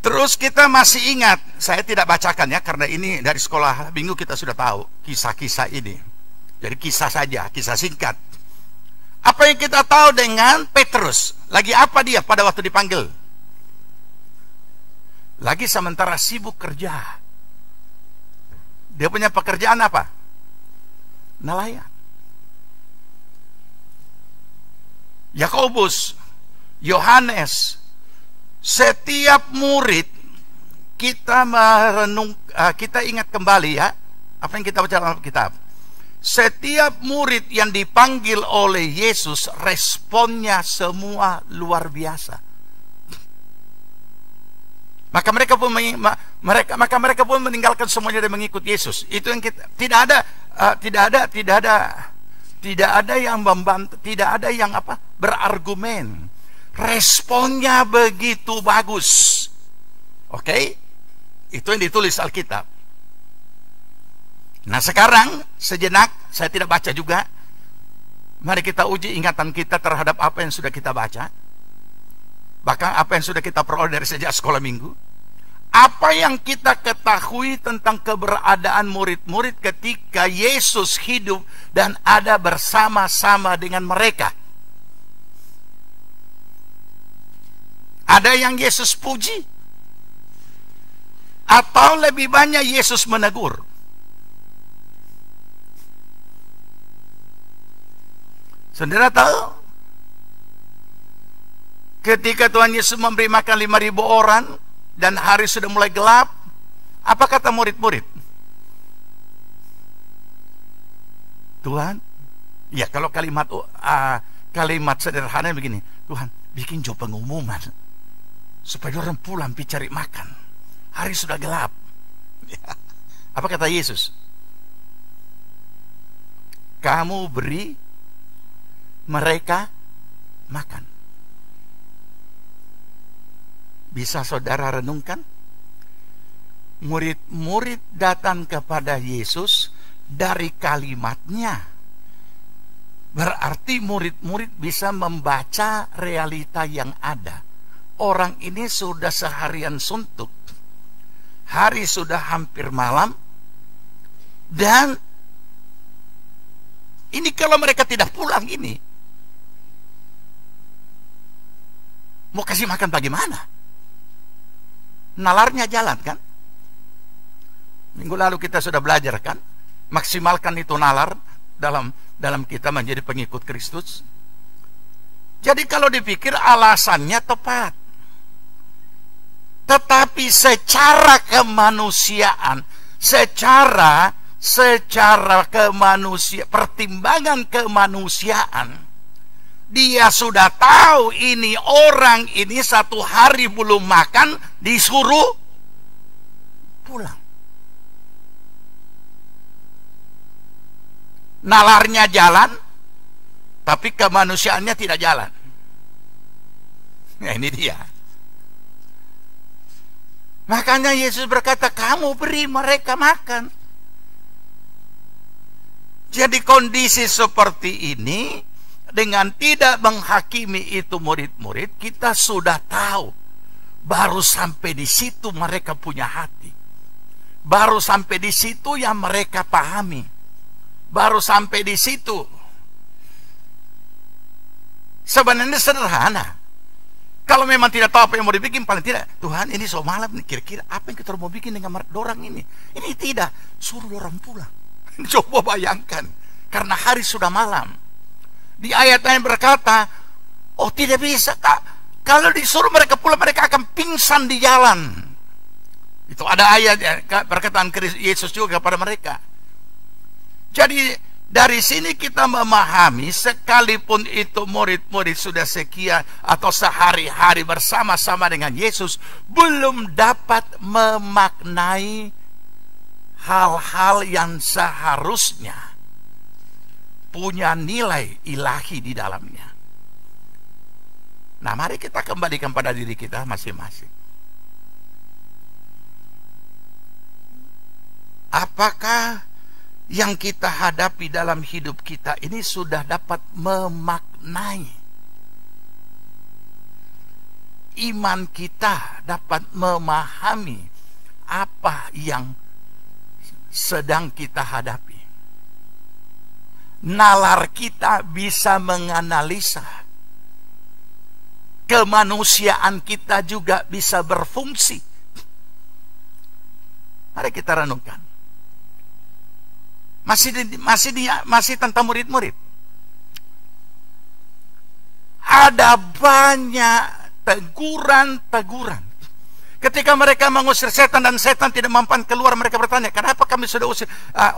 terus kita masih ingat, saya tidak bacakan ya, karena ini dari sekolah minggu kita sudah tahu kisah-kisah ini. Jadi kisah saja, kisah singkat. Apa yang kita tahu dengan Petrus? Lagi apa dia pada waktu dipanggil? Lagi sementara sibuk kerja. Dia punya pekerjaan apa? Nelayan. Yakobus, Yohanes, setiap murid kita kita ingat kembali ya, apa yang kita baca dalam kitab. Setiap murid yang dipanggil oleh Yesus, responnya semua luar biasa. Maka mereka pun meninggalkan semuanya dan mengikut Yesus. Itu yang kita tidak ada yang membantah, tidak ada yang berargumen. Responnya begitu bagus. Oke? Itu yang ditulis Alkitab. Nah sekarang, sejenak, saya tidak baca juga. Mari kita uji ingatan kita terhadap apa yang sudah kita baca. Bahkan apa yang sudah kita peroleh dari sejak sekolah minggu. Apa yang kita ketahui tentang keberadaan murid-murid ketika Yesus hidup dan ada bersama-sama dengan mereka. Ada yang Yesus puji, atau lebih banyak Yesus menegur? Saudara tahu, ketika Tuhan Yesus memberi makan 5.000 orang dan hari sudah mulai gelap, apa kata murid-murid? Tuhan, ya kalau kalimat sederhana begini, Tuhan bikin jo pengumuman supaya orang pulang pergi cari makan. Hari sudah gelap. Apa kata Yesus? Kamu beri mereka makan. Bisa saudara renungkan? Murid-murid datang kepada Yesus dari kalimatnya. Berarti murid-murid bisa membaca realita yang ada. Orang ini sudah seharian suntuk. Hari sudah hampir malam. Dan ini kalau mereka tidak pulang ini, mau kasih makan bagaimana? Nalarnya jalan kan? Minggu lalu kita sudah belajar kan? Maksimalkan itu nalar dalam kita menjadi pengikut Kristus. Jadi kalau dipikir alasannya tepat. Tetapi secara kemanusiaan, secara pertimbangan kemanusiaan, dia sudah tahu ini orang ini 1 hari belum makan, disuruh pulang. Nalarnya jalan, tapi kemanusiaannya tidak jalan. Nah, ini dia. Makanya Yesus berkata, kamu beri mereka makan. Jadi kondisi seperti ini, dengan tidak menghakimi itu murid-murid, kita sudah tahu. Baru sampai di situ mereka punya hati. Baru sampai di situ yang mereka pahami. Baru sampai di situ. Sebenarnya sederhana. Kalau memang tidak tahu apa yang mau dibikin, paling tidak, Tuhan ini so malam nih, kira-kira apa yang kita mau bikin dengan orang ini? Ini tidak, suruh orang pulang. Coba bayangkan, karena hari sudah malam. Di ayat yang berkata, oh tidak bisa Kak, kalau disuruh mereka pulang, mereka akan pingsan di jalan. Itu ada ayat ya, perkataan Yesus juga kepada mereka. Jadi dari sini kita memahami, sekalipun itu murid-murid sudah sekian atau sehari-hari bersama-sama dengan Yesus, belum dapat memaknai hal-hal yang seharusnya punya nilai ilahi di dalamnya. Nah, mari kita kembalikan pada diri kita masing-masing. Apakah yang kita hadapi dalam hidup kita ini sudah dapat memaknai? Iman kita dapat memahami apa yang sedang kita hadapi. Nalar kita bisa menganalisa. Kemanusiaan kita juga bisa berfungsi. Mari kita renungkan. Masih tentang murid-murid. Ada banyak teguran. Ketika mereka mengusir setan dan setan tidak mampu keluar, mereka bertanya, kenapa kami sudah usir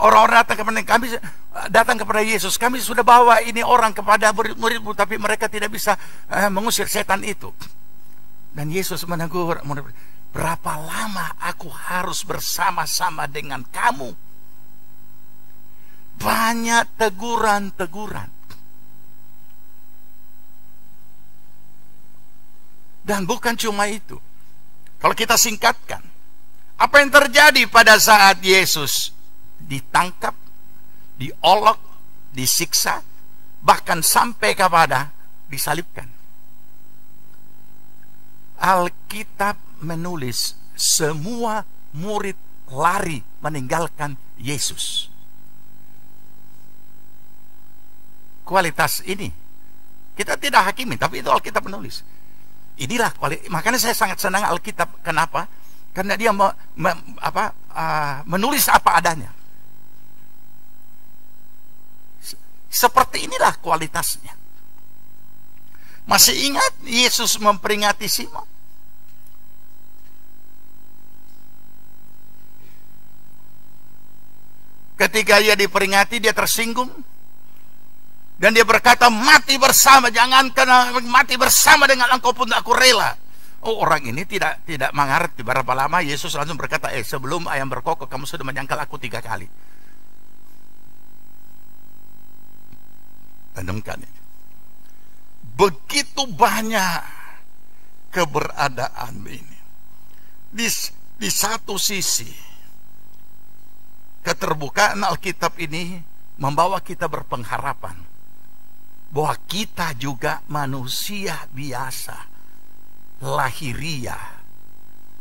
orang-orang datang kepada Yesus? Kami sudah bawa ini orang kepada murid-muridmu, tapi mereka tidak bisa mengusir setan itu. Dan Yesus menegur, berapa lama aku harus bersama-sama dengan kamu? Banyak teguran. Dan bukan cuma itu. Kalau kita singkatkan, apa yang terjadi pada saat Yesus ditangkap, diolok, disiksa, bahkan sampai kepada disalibkan? Alkitab menulis semua murid lari meninggalkan Yesus. Kualitas ini kita tidak hakimi, tapi itu Alkitab menulis. Inilah kualitas. Makanya saya sangat senang Alkitab. Kenapa? Karena dia menulis apa adanya. Seperti inilah kualitasnya. Masih ingat Yesus memperingati Simon? Ketika ia diperingati, dia tersinggung. Dan dia berkata, mati bersama, jangankan mati bersama dengan engkau pun aku rela. Oh, orang ini tidak mengerti. Berapa lama Yesus langsung berkata, sebelum ayam berkokok kamu sudah menyangkal aku 3 kali. Renungkan ini. Begitu banyak keberadaan ini. Di satu sisi, keterbukaan Alkitab ini membawa kita berpengharapan bahwa kita juga manusia biasa, lahiriah,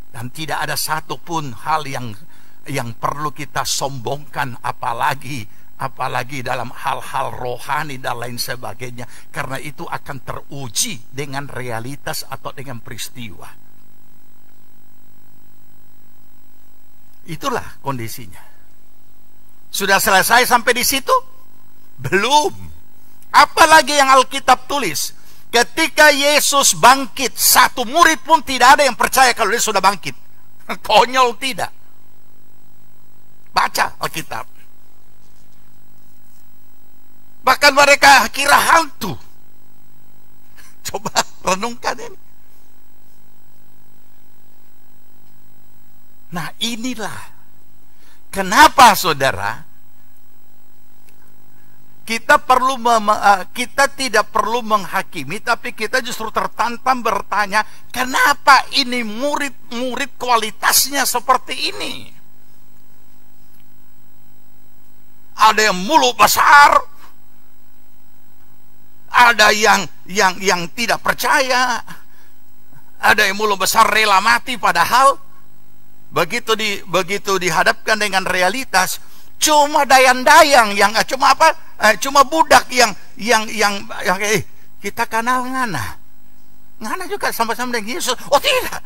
dan tidak ada satupun hal yang perlu kita sombongkan, apalagi dalam hal-hal rohani dan lain sebagainya, karena itu akan teruji dengan realitas atau dengan peristiwa. Itulah kondisinya. Sudah selesai sampai di situ? Belum. Apalagi yang Alkitab tulis, ketika Yesus bangkit, satu murid pun tidak ada yang percaya kalau dia sudah bangkit. Konyol tidak. Baca Alkitab. Bahkan mereka kira hantu. Coba renungkan ini. Nah, inilah kenapa, saudara, kita tidak perlu menghakimi, tapi kita justru tertantang bertanya, kenapa ini murid kualitasnya seperti ini? Ada yang mulut besar, ada yang tidak percaya, ada yang mulut besar rela mati, padahal begitu dihadapkan dengan realitas, cuma dayang-dayang yang cuma budak yang kita kenal ngana juga sama-sama dengan Yesus. Oh tidak.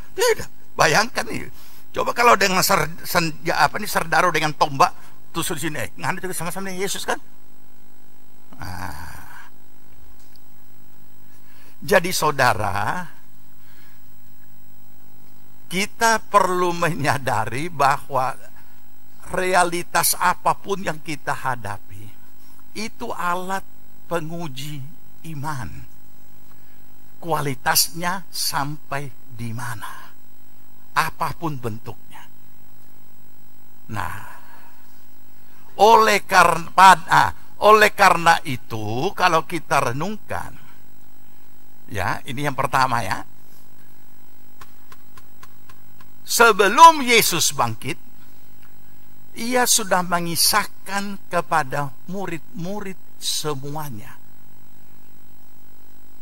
Bayangkan nih. Coba kalau dengan serdaro dengan tombak tusuk sini, ngana juga sama-sama dengan Yesus kan? Jadi saudara, kita perlu menyadari bahwa realitas apapun yang kita hadapi itu alat penguji iman. Kualitasnya sampai di mana, apapun bentuknya. Nah, oleh karena itu, kalau kita renungkan, ya, ini yang pertama ya. Sebelum Yesus bangkit, ia sudah mengisahkan kepada murid-murid semuanya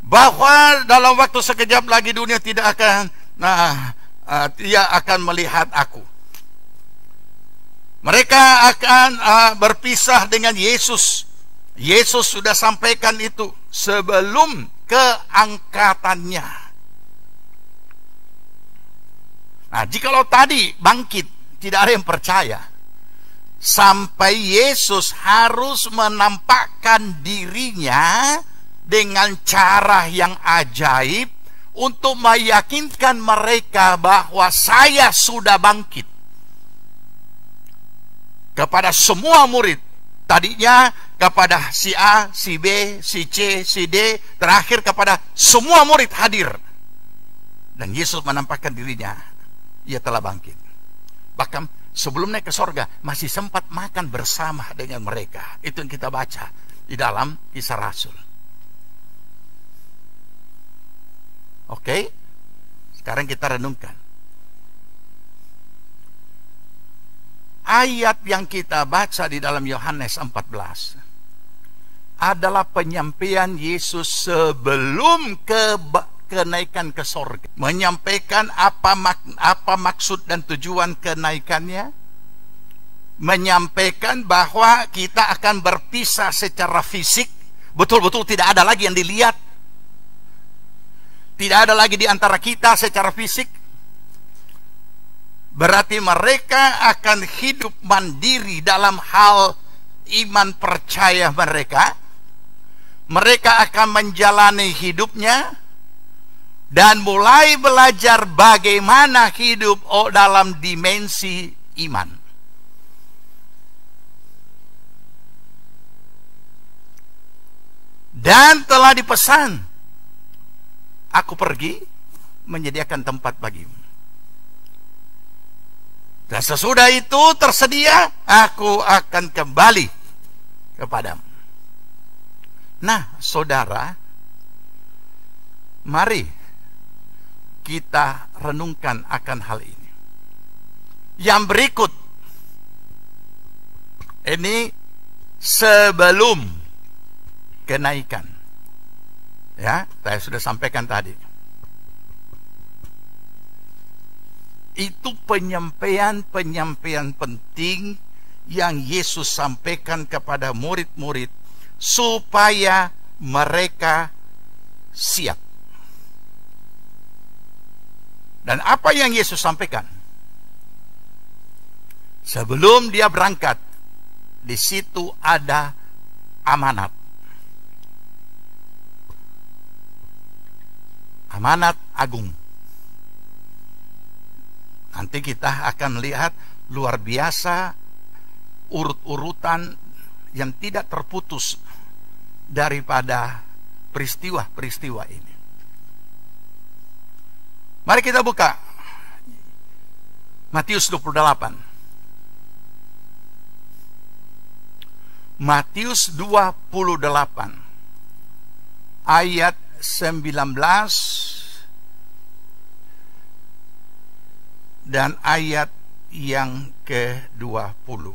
bahwa dalam waktu sekejap lagi dunia tidak akan dia akan melihat aku. Mereka akan berpisah dengan Yesus. Yesus sudah sampaikan itu sebelum keangkatannya. Nah, jikalau tadi bangkit tidak ada yang percaya, sampai Yesus harus menampakkan dirinya dengan cara yang ajaib untuk meyakinkan mereka bahwa saya sudah bangkit. Kepada semua murid, tadinya kepada si A, si B, si C, si D, terakhir kepada semua murid hadir. Dan Yesus menampakkan dirinya, ia telah bangkit. Bahkan sebelum naik ke sorga masih sempat makan bersama dengan mereka. Itu yang kita baca di dalam Kisah Rasul. Oke, sekarang kita renungkan ayat yang kita baca di dalam Yohanes 14 adalah penyampaian Yesus sebelum kenaikan ke sorga, menyampaikan apa maksud dan tujuan kenaikannya, menyampaikan bahwa kita akan berpisah secara fisik, betul-betul tidak ada lagi yang dilihat, tidak ada lagi di antara kita secara fisik. Berarti mereka akan hidup mandiri dalam hal iman percaya mereka. Mereka akan menjalani hidupnya dan mulai belajar bagaimana hidup dalam dimensi iman. Dan telah dipesan, aku pergi menyediakan tempat bagimu. Dan sesudah itu tersedia, aku akan kembali kepadamu. Nah, saudara, mari kita renungkan akan hal ini. Yang berikut, ini sebelum kenaikan. Ya, saya sudah sampaikan tadi. Itu penyampaian penting yang Yesus sampaikan kepada murid-murid supaya mereka siap. Dan apa yang Yesus sampaikan? Sebelum dia berangkat, di situ ada amanat. Amanat agung. Nanti kita akan lihat luar biasa urut-urutan yang tidak terputus daripada peristiwa-peristiwa ini. Mari kita buka Matius 28. Matius 28 ayat 19 dan ayat yang ke-20.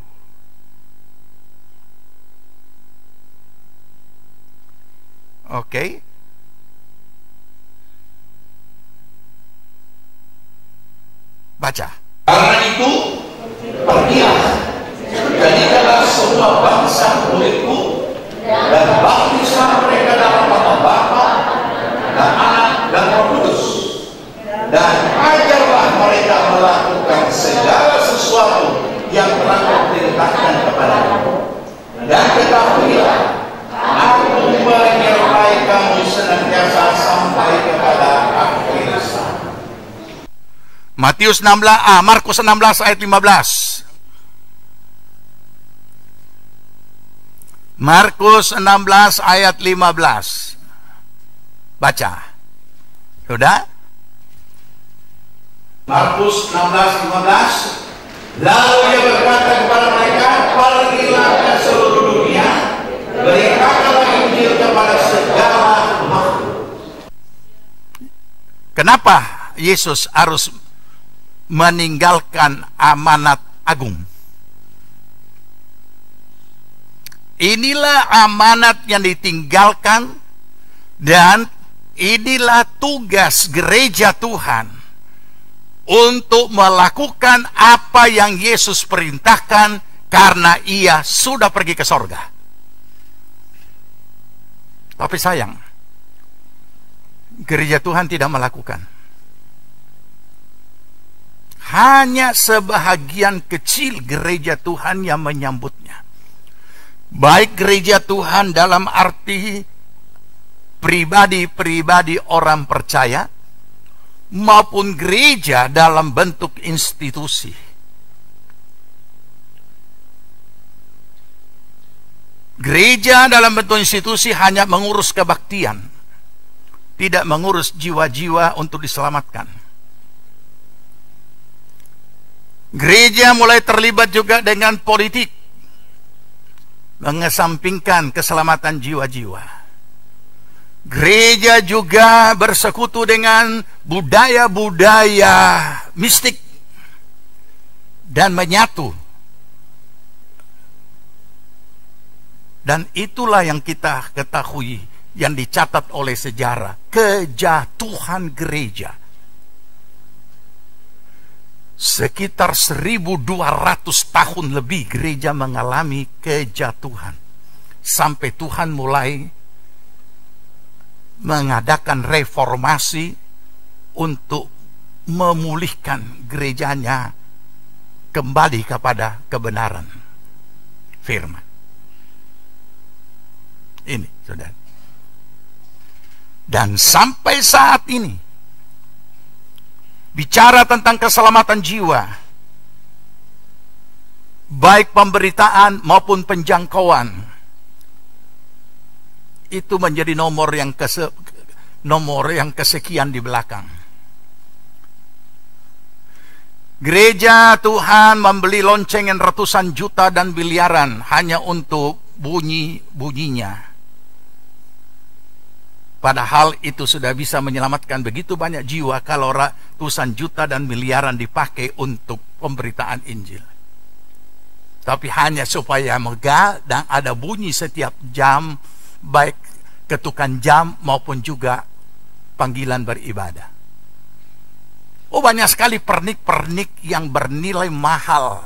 Oke. Baca. Karena itu, pergilah, jadikanlah semua bangsa muridku, dan baptislah mereka dalam nama Bapa dan Anak dan Roh Kudus, dan ajarlah mereka melakukan segala sesuatu yang telah kuperintahkan kepadamu. Dan ketahuilah, aku menyertai kamu senantiasa sampai kepada akhir zaman. Matius 16, Markus 16 ayat 15. Markus 16 ayat 15. Baca. Sudah? Markus 16:15. Lalu ia berkata kepada mereka, pergilah ke seluruh dunia, beritakanlah Injil kepada segala makhluk. Kenapa Yesus harus meninggalkan amanat agung? Inilah amanat yang ditinggalkan, dan inilah tugas gereja Tuhan untuk melakukan apa yang Yesus perintahkan karena ia sudah pergi ke sorga. Tapi sayang, gereja Tuhan tidak melakukan. Hanya sebahagian kecil gereja Tuhan yang menyambutnya. Baik gereja Tuhan dalam arti pribadi-pribadi orang percaya, maupun gereja dalam bentuk institusi. Gereja dalam bentuk institusi hanya mengurus kebaktian, tidak mengurus jiwa-jiwa untuk diselamatkan. Gereja mulai terlibat juga dengan politik, mengesampingkan keselamatan jiwa-jiwa. Gereja juga bersekutu dengan budaya-budaya mistik dan menyatu. Dan itulah yang kita ketahui, yang dicatat oleh sejarah, kejatuhan gereja. Sekitar 1200 tahun lebih gereja mengalami kejatuhan, sampai Tuhan mulai mengadakan reformasi untuk memulihkan gerejanya kembali kepada kebenaran firman. Ini, saudara. Dan sampai saat ini, bicara tentang keselamatan jiwa, baik pemberitaan maupun penjangkauan, itu menjadi nomor yang kesekian di belakang. Gereja Tuhan membeli lonceng yang ratusan juta dan miliaran hanya untuk bunyi-bunyinya. Padahal itu sudah bisa menyelamatkan begitu banyak jiwa kalau ratusan juta dan miliaran dipakai untuk pemberitaan Injil. Tapi hanya supaya megah dan ada bunyi setiap jam, baik ketukan jam maupun juga panggilan beribadah. Oh, banyak sekali pernik-pernik yang bernilai mahal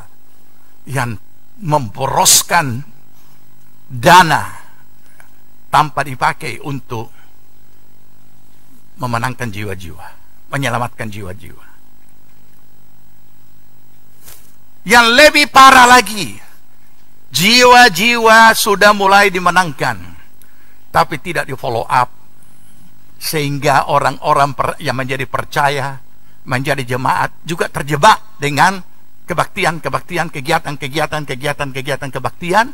yang memboroskan dana tanpa dipakai untuk memenangkan jiwa-jiwa, menyelamatkan jiwa-jiwa. Yang lebih parah lagi, jiwa-jiwa sudah mulai dimenangkan, tapi tidak di follow up, sehingga orang-orang yang menjadi percaya, menjadi jemaat juga terjebak dengan kebaktian, kegiatan kebaktian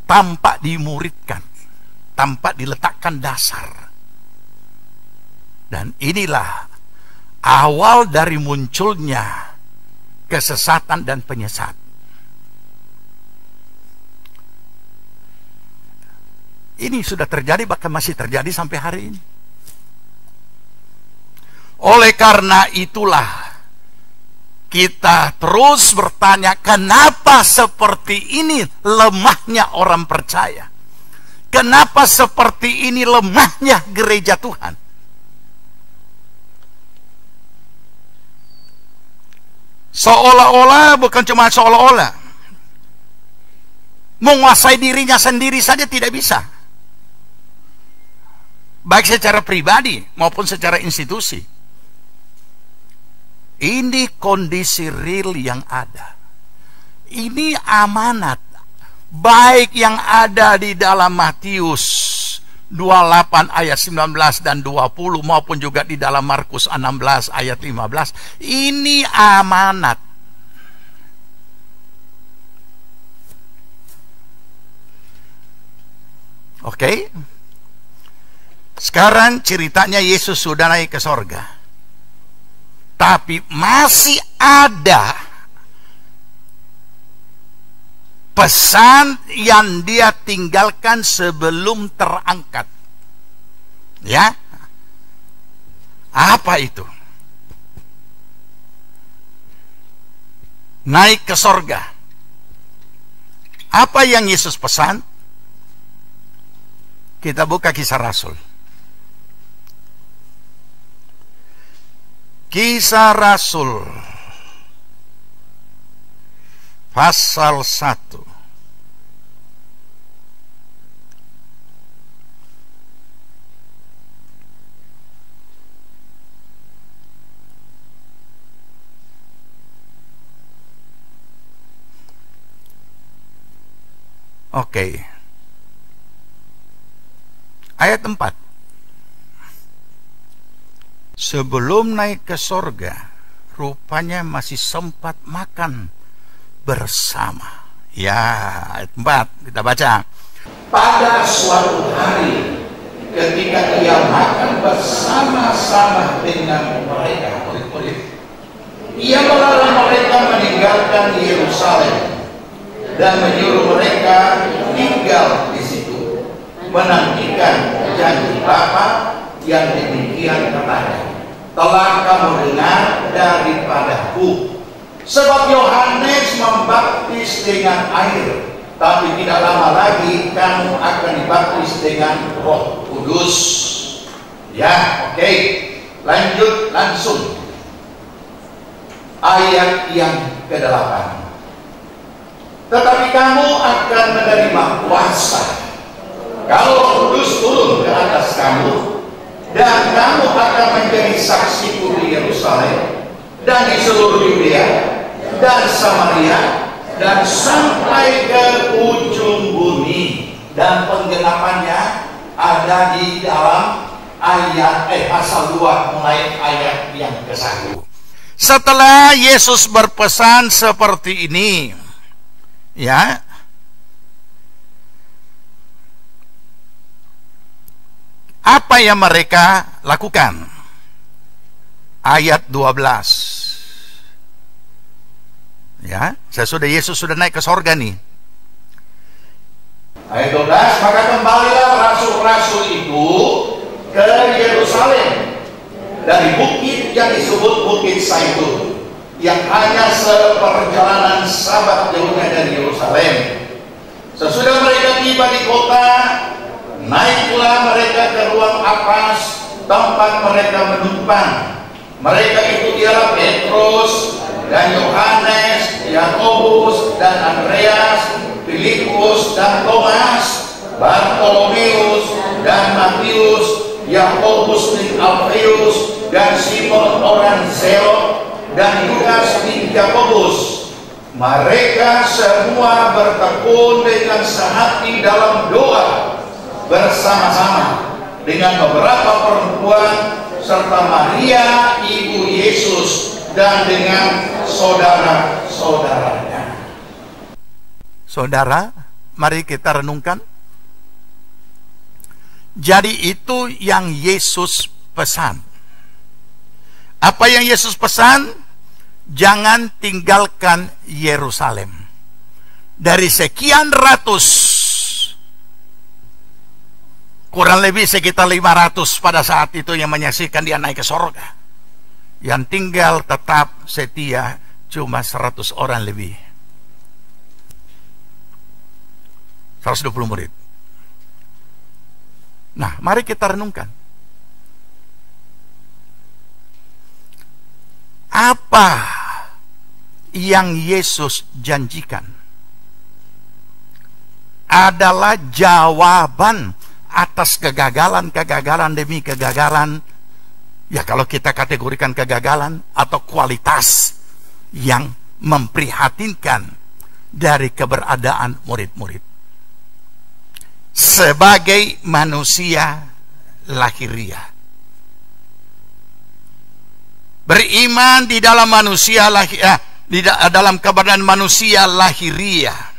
tanpa dimuridkan, tanpa diletakkan dasar. Dan inilah awal dari munculnya kesesatan dan penyesat. Ini sudah terjadi, bahkan masih terjadi sampai hari ini. Oleh karena itulah kita terus bertanya, kenapa seperti ini lemahnya orang percaya? Kenapa seperti ini lemahnya gereja Tuhan? Seolah-olah, bukan cuma seolah-olah, menguasai dirinya sendiri saja tidak bisa, baik secara pribadi maupun secara institusi. Ini kondisi real yang ada. Ini amanat, baik yang ada di dalam Matius 28 ayat 19 dan 20 maupun juga di dalam Markus 16 ayat 15. Ini amanat. Oke. Sekarang ceritanya Yesus sudah naik ke sorga, tapi masih ada pesan yang dia tinggalkan sebelum terangkat. Ya. Apa itu? Naik ke sorga. Apa yang Yesus pesan? Kita buka Kisah Rasul. Kisah Rasul pasal 1. Oke. Ayat 4. Sebelum naik ke sorga, rupanya masih sempat makan bersama. Ya, ayat 4 kita baca. Pada suatu hari ketika ia makan bersama-sama dengan mereka, murid-murid, ia melarang mereka meninggalkan Yerusalem dan menyuruh mereka tinggal di situ, menantikan janji Bapa yang demikian katanya, telah kamu dengar daripadaku. Sebab Yohanes membaptis dengan air, tapi tidak lama lagi kamu akan dibaptis dengan Roh Kudus. Ya, oke. Lanjut langsung. Ayat yang ke-8. Tetapi kamu akan menerima kuasa kalau Roh Kudus turun ke atas kamu, dan kamu akan menjadi saksiku di Yerusalem dan di seluruh Yudea dan Samaria dan sampai ke ujung bumi. Dan penggenapannya ada di dalam ayat pasal 2 mulai ayat yang ke-1. Setelah Yesus berpesan seperti ini, ya, apa yang mereka lakukan? Ayat 12. Ya, Yesus sudah naik ke sorga nih. Ayat 12, maka kembalilah rasul-rasul itu ke Yerusalem dari bukit yang disebut Bukit Zaitun, yang hanya seperjalanan Sabat jauhnya dari Yerusalem. Sesudah mereka tiba di kota, naiklah mereka ke ruang atas tempat mereka menumpang. Mereka itu ialah Petrus dan Yohanes, Yakobus dan Andreas, Filipus dan Thomas, Bartolomeus dan Matius, Yakobus bin Alfeus dan Simon orang Zelot dan Yudas bin Yakobus. Mereka semua bertekun dengan sehati dalam doa bersama-sama dengan beberapa perempuan serta Maria ibu Yesus dan dengan saudara-saudaranya. Saudara, mari kita renungkan. Jadi itu yang Yesus pesan. Apa yang Yesus pesan? Jangan tinggalkan Yerusalem. Dari sekian ratus, kurang lebih sekitar 500 pada saat itu yang menyaksikan dia naik ke sorga. Yang tinggal tetap setia cuma 100 orang lebih. 120 murid. Nah, mari kita renungkan. Apa yang Yesus janjikan adalah jawaban atas kegagalan demi kegagalan. Ya, kalau kita kategorikan kegagalan atau kualitas yang memprihatinkan dari keberadaan murid-murid. Sebagai manusia lahiriah, beriman di dalam manusia dalam keberadaan manusia lahiriah,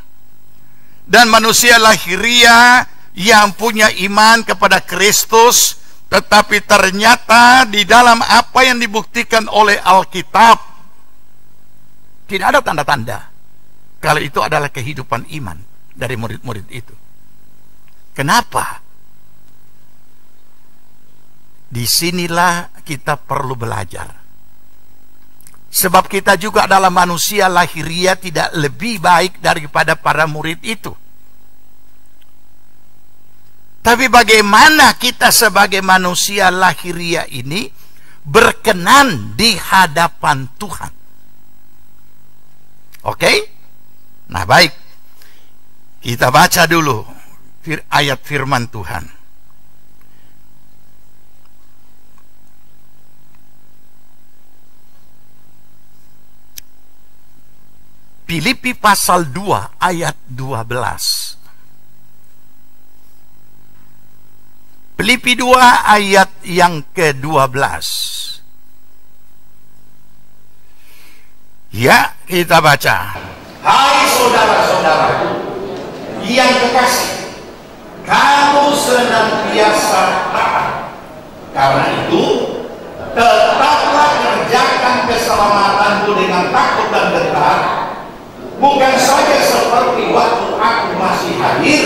dan manusia lahiriah yang punya iman kepada Kristus, tetapi ternyata di dalam apa yang dibuktikan oleh Alkitab tidak ada tanda-tanda kalau itu adalah kehidupan iman dari murid-murid itu. Kenapa? Disinilah kita perlu belajar. Sebab kita juga adalah manusia lahiriah, tidak lebih baik daripada para murid itu. Tapi bagaimana kita sebagai manusia lahiriah ini berkenan di hadapan Tuhan? Oke? Nah, baik. Kita baca dulu ayat firman Tuhan. Filipi pasal 2 ayat 12. Filipi 2 ayat yang ke-12. Ya, kita baca. Hai saudara-saudaraku yang kekasih, kamu senantiasa taat. Karena itu, tetaplah kerjakan keselamatanmu dengan takut dan gentar, bukan saja seperti waktu aku masih hadir,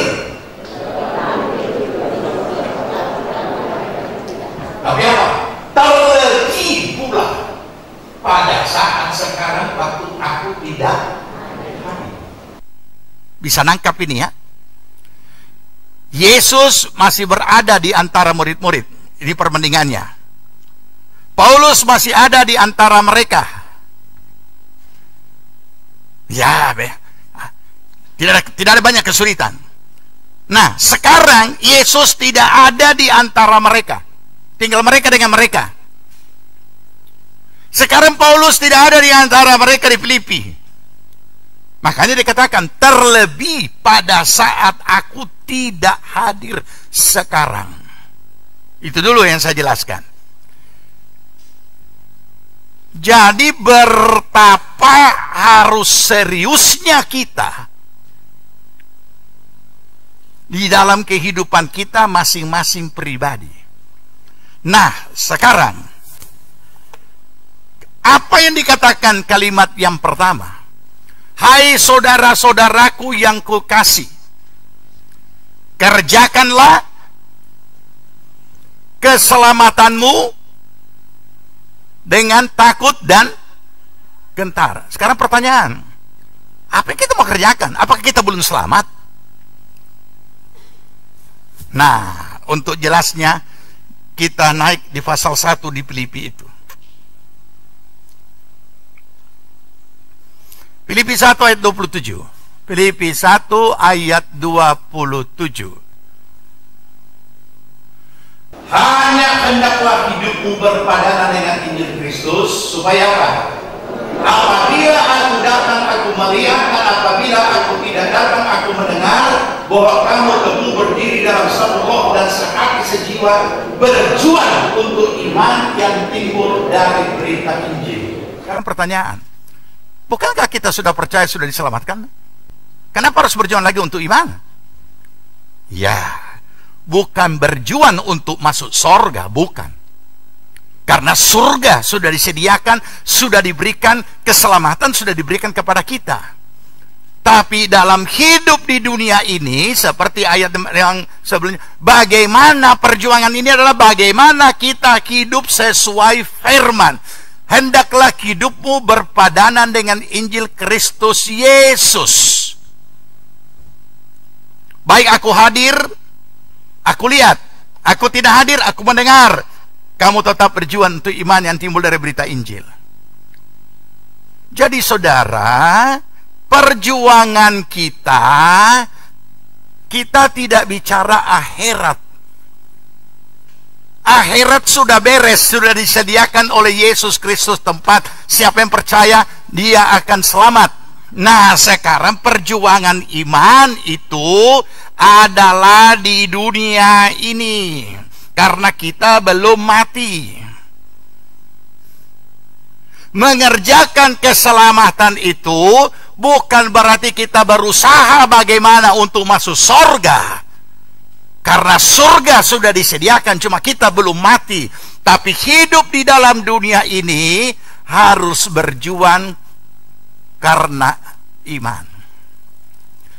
tapi apa? Terlebih pula pada saat sekarang waktu aku tidak hadir. Bisa nangkap ini ya? Yesus masih berada di antara murid-murid. Ini perbandingannya. Paulus masih ada di antara mereka. Ya, tidak ada banyak kesulitan. Nah, sekarang Yesus tidak ada di antara mereka. Tinggal mereka dengan mereka. Sekarang Paulus tidak ada di antara mereka di Filipi. Makanya dikatakan, terlebih pada saat aku tidak hadir sekarang. Itu dulu yang saya jelaskan. Jadi betapa harus seriusnya kita di dalam kehidupan kita masing-masing pribadi. Nah, sekarang apa yang dikatakan kalimat yang pertama? Hai saudara-saudaraku yang kukasih, kerjakanlah keselamatanmu dengan takut dan gentar. Sekarang pertanyaan, apa yang kita mau kerjakan? Apakah kita belum selamat? Nah, untuk jelasnya kita naik di pasal 1 di Filipi itu. Filipi 1 ayat 27. Filipi 1 ayat 27. Hanya hendaklah hidupmu berpadanan dengan Injil Kristus, supaya apa? Apabila aku datang, aku melihat, dan apabila aku tidak datang, aku mendengar bahwa kamu teguh berdiri dalam satu roh dan sehati sejiwa, berjuang untuk iman yang timbul dari berita Injil. Sekarang pertanyaan, bukankah kita sudah percaya, sudah diselamatkan? Kenapa harus berjuang lagi untuk iman? Ya, bukan berjuang untuk masuk surga, bukan. Karena surga sudah disediakan, sudah diberikan, keselamatan sudah diberikan kepada kita. Tapi dalam hidup di dunia ini, seperti ayat yang sebelumnya, bagaimana perjuangan ini adalah bagaimana kita hidup sesuai firman. Hendaklah hidupmu berpadanan dengan Injil Kristus Yesus. Baik aku hadir, aku lihat, aku tidak hadir, aku mendengar. Kamu tetap berjuang untuk iman yang timbul dari berita Injil. Jadi saudara, perjuangan kita tidak bicara akhirat. Akhirat sudah beres, sudah disediakan oleh Yesus Kristus tempat. Siapa yang percaya, dia akan selamat. Nah, sekarang perjuangan iman itu adalah di dunia ini, karena kita belum mati. Mengerjakan keselamatan itu bukan berarti kita berusaha bagaimana untuk masuk surga, karena surga sudah disediakan, cuma kita belum mati. Tapi hidup di dalam dunia ini harus berjuang karena iman.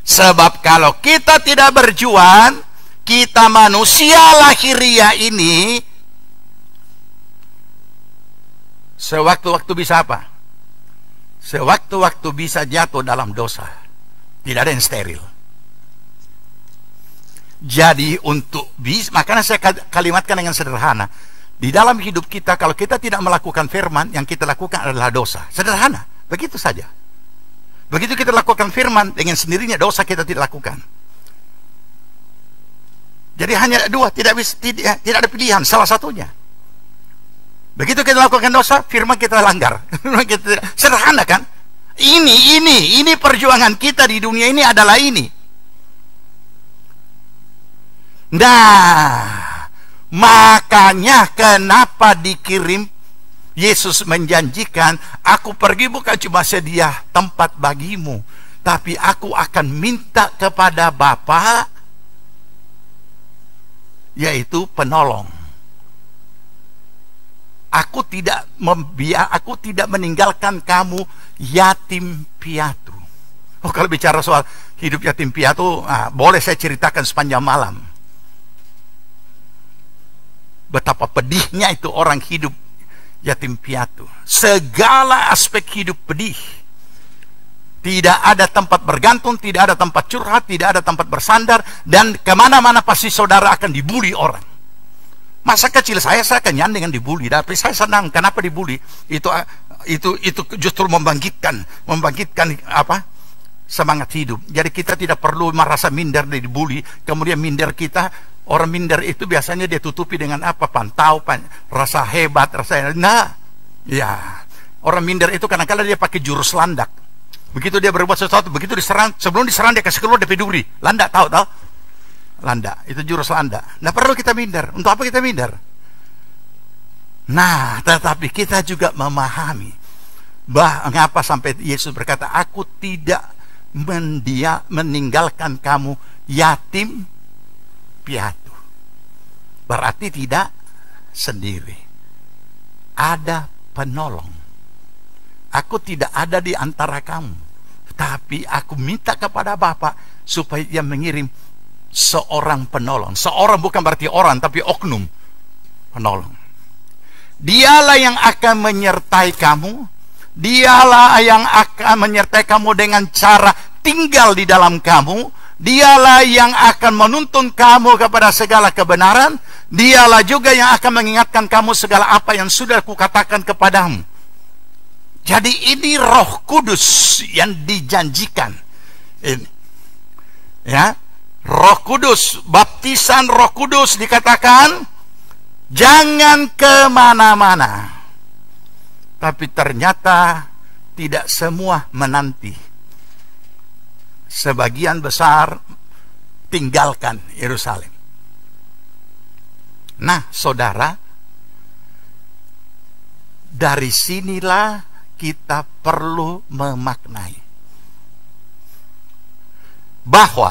Sebab kalau kita tidak berjuang, kita manusia lahiriah ini sewaktu-waktu bisa apa? Sewaktu-waktu bisa jatuh dalam dosa. Tidak ada yang steril. Jadi untuk makanya saya kalimatkan dengan sederhana. Di dalam hidup kita, kalau kita tidak melakukan firman, yang kita lakukan adalah dosa. Sederhana, begitu saja. Begitu kita lakukan firman, dengan sendirinya dosa kita tidak lakukan. Jadi hanya dua, tidak ada pilihan, salah satunya. Begitu kita lakukan dosa, firman kita langgar. Sederhana kan? Ini perjuangan kita di dunia ini adalah ini. Nah, makanya kenapa dikirim, Yesus menjanjikan, aku pergi bukan cuma sedia tempat bagimu, tapi aku akan minta kepada Bapa, yaitu penolong. Aku tidak meninggalkan kamu yatim piatu. Oh, kalau bicara soal hidup yatim piatu, boleh saya ceritakan sepanjang malam. Betapa pedihnya itu orang hidup yatim piatu. Segala aspek hidup pedih. Tidak ada tempat bergantung, tidak ada tempat curhat, tidak ada tempat bersandar, dan kemana-mana pasti saudara akan dibully orang. Masa kecil saya kenyang dengan dibully, tapi saya senang. Kenapa dibully? Itu justru membangkitkan semangat hidup. Jadi kita tidak perlu merasa minder dari dibully. Kemudian minder kita, orang minder itu biasanya dia tutupi dengan apa? Rasa hebat, orang minder itu kadang-kadang dia pakai jurus landak. Begitu dia berbuat sesuatu, begitu diserang, sebelum diserang dia kasih keluar DP duri. Landak, tahu? Landak, itu jurus landak. Nggak perlu kita minder. Untuk apa kita minder? Nah, tetapi kita juga memahami mengapa sampai Yesus berkata, aku tidak meninggalkan kamu yatim piatu. Berarti tidak sendiri. Ada penolong. Aku tidak ada di antara kamu, Tapi aku minta kepada Bapa supaya Dia mengirim seorang penolong. Seorang bukan berarti orang, tapi oknum penolong. Dialah yang akan menyertai kamu. Dialah yang akan menyertai kamu dengan cara tinggal di dalam kamu. Dialah yang akan menuntun kamu kepada segala kebenaran. Dialah juga yang akan mengingatkan kamu segala apa yang sudah kukatakan kepadamu. Jadi ini Roh Kudus yang dijanjikan. Ini, ya, Roh Kudus, baptisan Roh Kudus dikatakan jangan kemana-mana. Tapi ternyata tidak semua menanti. Sebagian besar tinggalkan Yerusalem. Nah, saudara, dari sinilah kita perlu memaknai bahwa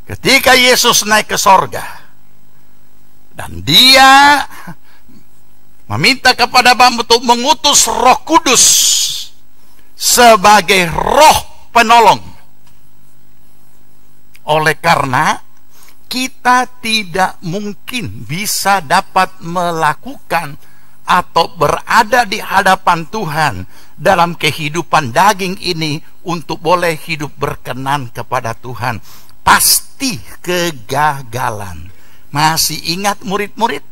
ketika Yesus naik ke sorga dan Dia meminta kepada Bapa untuk mengutus Roh Kudus sebagai roh penolong. Oleh karena kita tidak mungkin bisa dapat melakukan atau berada di hadapan Tuhan dalam kehidupan daging ini untuk boleh hidup berkenan kepada Tuhan. Pasti kegagalan. Masih ingat murid-murid?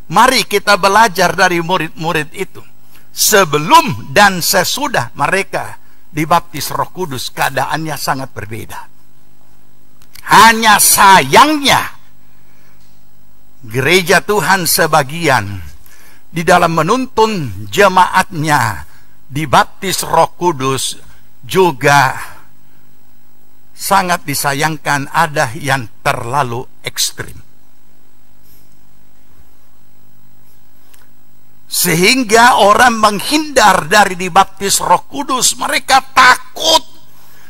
Mari kita belajar dari murid-murid itu. Sebelum dan sesudah mereka dibaptis Roh Kudus, keadaannya sangat berbeda. Hanya sayangnya gereja Tuhan sebagian di dalam menuntun jemaatnya dibaptis Roh Kudus juga sangat disayangkan ada yang terlalu ekstrim. Sehingga orang menghindar dari dibaptis Roh Kudus. Mereka takut.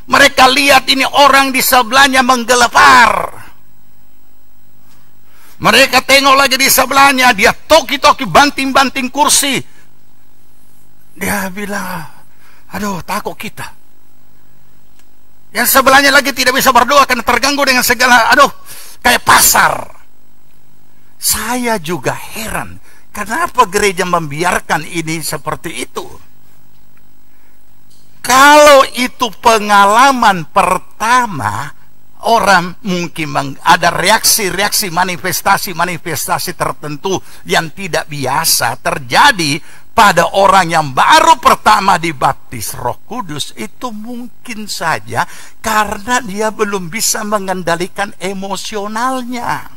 Mereka lihat ini orang di sebelahnya menggelepar. Mereka tengok lagi di sebelahnya, dia toki-toki, banting-banting kursi. Dia bilang, aduh, takut kita. Yang sebelahnya lagi tidak bisa berdoa karena terganggu dengan segala, aduh, kayak pasar. Saya juga heran, kenapa gereja membiarkan ini seperti itu? Kalau itu pengalaman pertama, orang mungkin ada reaksi-reaksi, manifestasi-manifestasi tertentu yang tidak biasa terjadi pada orang yang baru pertama dibaptis Roh Kudus. Itu mungkin saja karena dia belum bisa mengendalikan emosionalnya.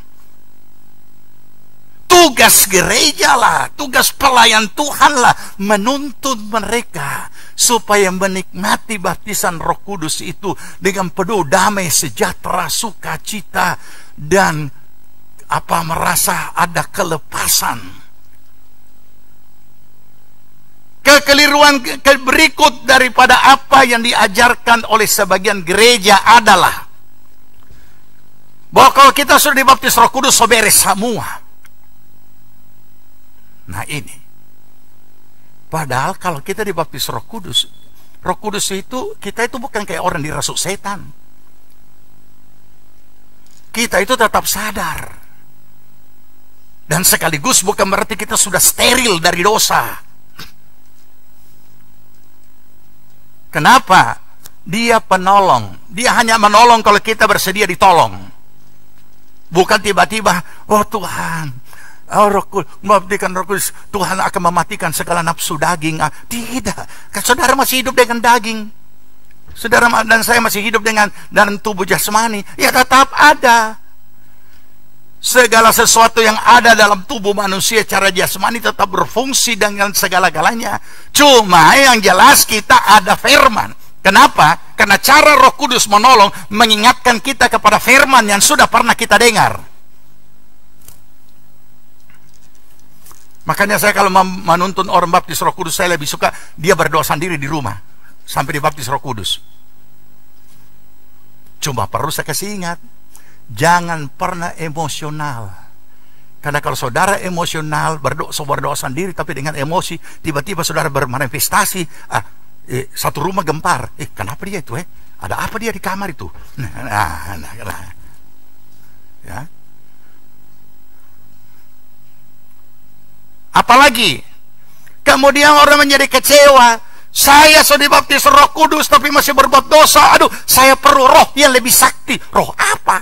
Tugas gereja lah, tugas pelayan Tuhan lah menuntun mereka supaya menikmati baptisan Roh Kudus itu dengan penuh damai, sejahtera, sukacita, dan merasa ada kelepasan. Kekeliruan berikut daripada apa yang diajarkan oleh sebagian gereja adalah bahwa kalau kita sudah dibaptis Roh Kudus, so beres semua. Nah ini, padahal kalau kita dibaptis Roh Kudus itu, kita itu bukan kayak orang dirasuk setan. Kita itu tetap sadar. Dan sekaligus bukan berarti kita sudah steril dari dosa. Kenapa? Dia penolong. Dia hanya menolong kalau kita bersedia ditolong. Bukan tiba-tiba, oh Tuhan, mematikan Roh Kudus, Tuhan akan mematikan segala nafsu daging. Tidak, kan saudara masih hidup dengan daging. Saudara dan saya masih hidup dengan dalam tubuh jasmani. Ya tetap ada. Segala sesuatu yang ada dalam tubuh manusia cara jasmani tetap berfungsi dengan segala-galanya. Cuma yang jelas kita ada firman. Kenapa? Karena cara Roh Kudus menolong, mengingatkan kita kepada firman yang sudah pernah kita dengar. Makanya saya kalau menuntun orang baptis Roh Kudus, saya lebih suka dia berdoa sendiri di rumah sampai dibaptis Roh Kudus. Cuma perlu saya kasih ingat, jangan pernah emosional. Karena kalau saudara emosional, berdoa sendiri tapi dengan emosi, tiba-tiba saudara bermanifestasi, satu rumah gempar. Kenapa dia itu? Ada apa dia di kamar itu? Nah. Ya. Apalagi kemudian orang menjadi kecewa. Saya sudah dibaptis Roh Kudus tapi masih berbuat dosa. Aduh, saya perlu roh yang lebih sakti. Roh apa?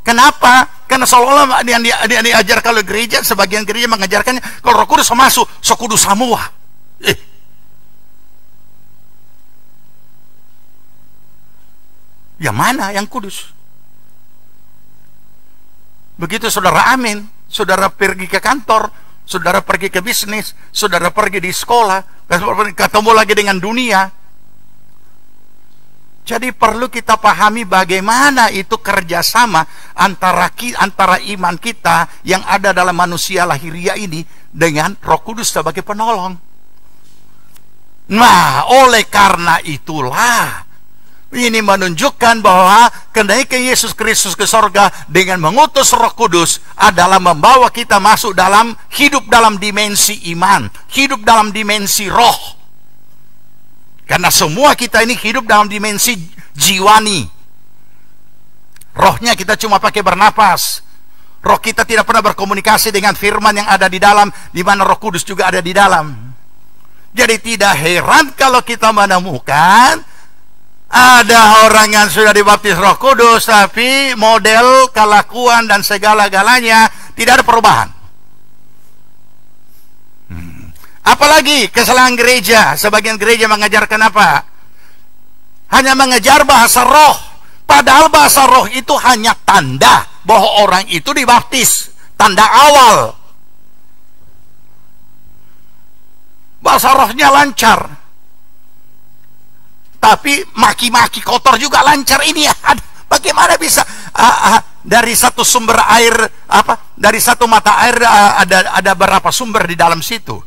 Kenapa? Karena seolah-olah yang diajarkan oleh gereja, sebagian gereja mengajarkannya kalau Roh Kudus masuk, so kudus semua. Yang mana yang kudus? Begitu saudara amin, saudara pergi ke kantor, saudara pergi ke bisnis, saudara pergi di sekolah, ketemu lagi dengan dunia. Jadi perlu kita pahami bagaimana itu kerjasama antara iman kita yang ada dalam manusia lahiriah ini dengan Roh Kudus sebagai penolong. Nah, oleh karena itulah ini menunjukkan bahwa kenaikan Yesus Kristus ke sorga dengan mengutus Roh Kudus adalah membawa kita masuk dalam hidup dalam dimensi iman, hidup dalam dimensi roh. Karena semua kita ini hidup dalam dimensi jiwani. Rohnya kita cuma pakai bernapas. Roh kita tidak pernah berkomunikasi dengan firman yang ada di dalam, di mana Roh Kudus juga ada di dalam. Jadi tidak heran kalau kita menemukan ada orang yang sudah dibaptis Roh Kudus, tapi model, kelakuan, dan segala-galanya tidak ada perubahan. Apalagi kesalahan gereja. Sebagian gereja mengajarkan apa? Hanya mengejar bahasa roh. Padahal bahasa roh itu hanya tanda bahwa orang itu dibaptis. Tanda awal. Bahasa rohnya lancar, tapi maki-maki kotor juga lancar. Ini ya, bagaimana bisa dari satu sumber air, dari satu mata air ada berapa sumber di dalam situ?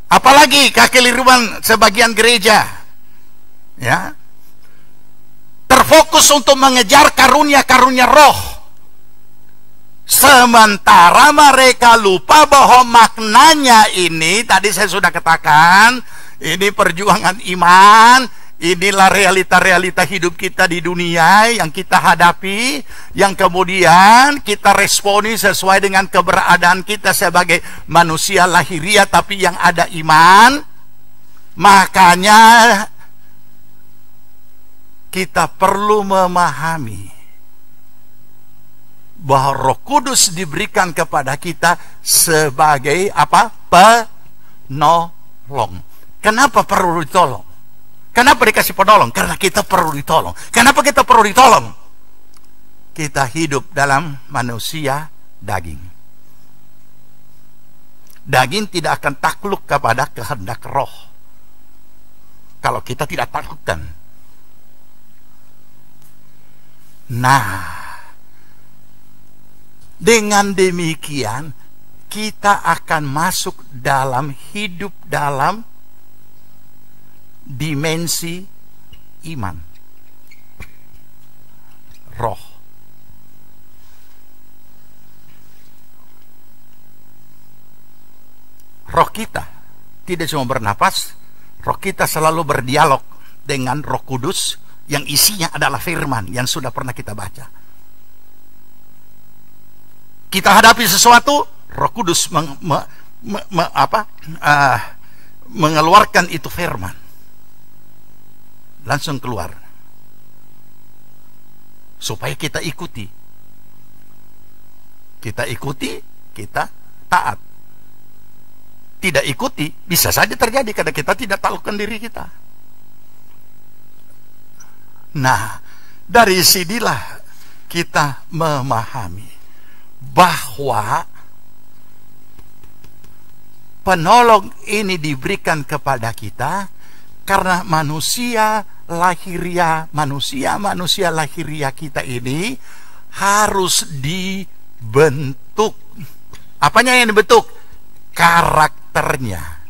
Apalagi kekeliruan sebagian gereja, ya, terfokus untuk mengejar karunia-karunia roh, sementara mereka lupa bahwa maknanya ini, tadi saya sudah katakan, ini perjuangan iman. Inilah realita-realita hidup kita di dunia yang kita hadapi, yang kemudian kita responi sesuai dengan keberadaan kita sebagai manusia lahiriah tapi yang ada iman. Makanya kita perlu memahami bahwa Roh Kudus diberikan kepada kita sebagai apa? Penolong. Kenapa perlu ditolong? Kenapa dikasih penolong? Karena kita perlu ditolong. Kenapa kita perlu ditolong? Kita hidup dalam manusia daging. Daging tidak akan takluk kepada kehendak roh kalau kita tidak taklukkan. Nah, dengan demikian kita akan masuk dalam hidup dalam dimensi iman, roh. Roh kita tidak cuma bernapas, roh kita selalu berdialog dengan Roh Kudus yang isinya adalah firman yang sudah pernah kita baca. Kita hadapi sesuatu, Roh Kudus mengeluarkan itu firman. Langsung keluar supaya kita ikuti. Kita ikuti, kita taat. Tidak ikuti, bisa saja terjadi karena kita tidak taklukkan diri kita. Nah, dari sinilah kita memahami bahwa penolong ini diberikan kepada kita karena manusia lahiriah kita ini harus dibentuk. Apanya yang dibentuk? Karakternya.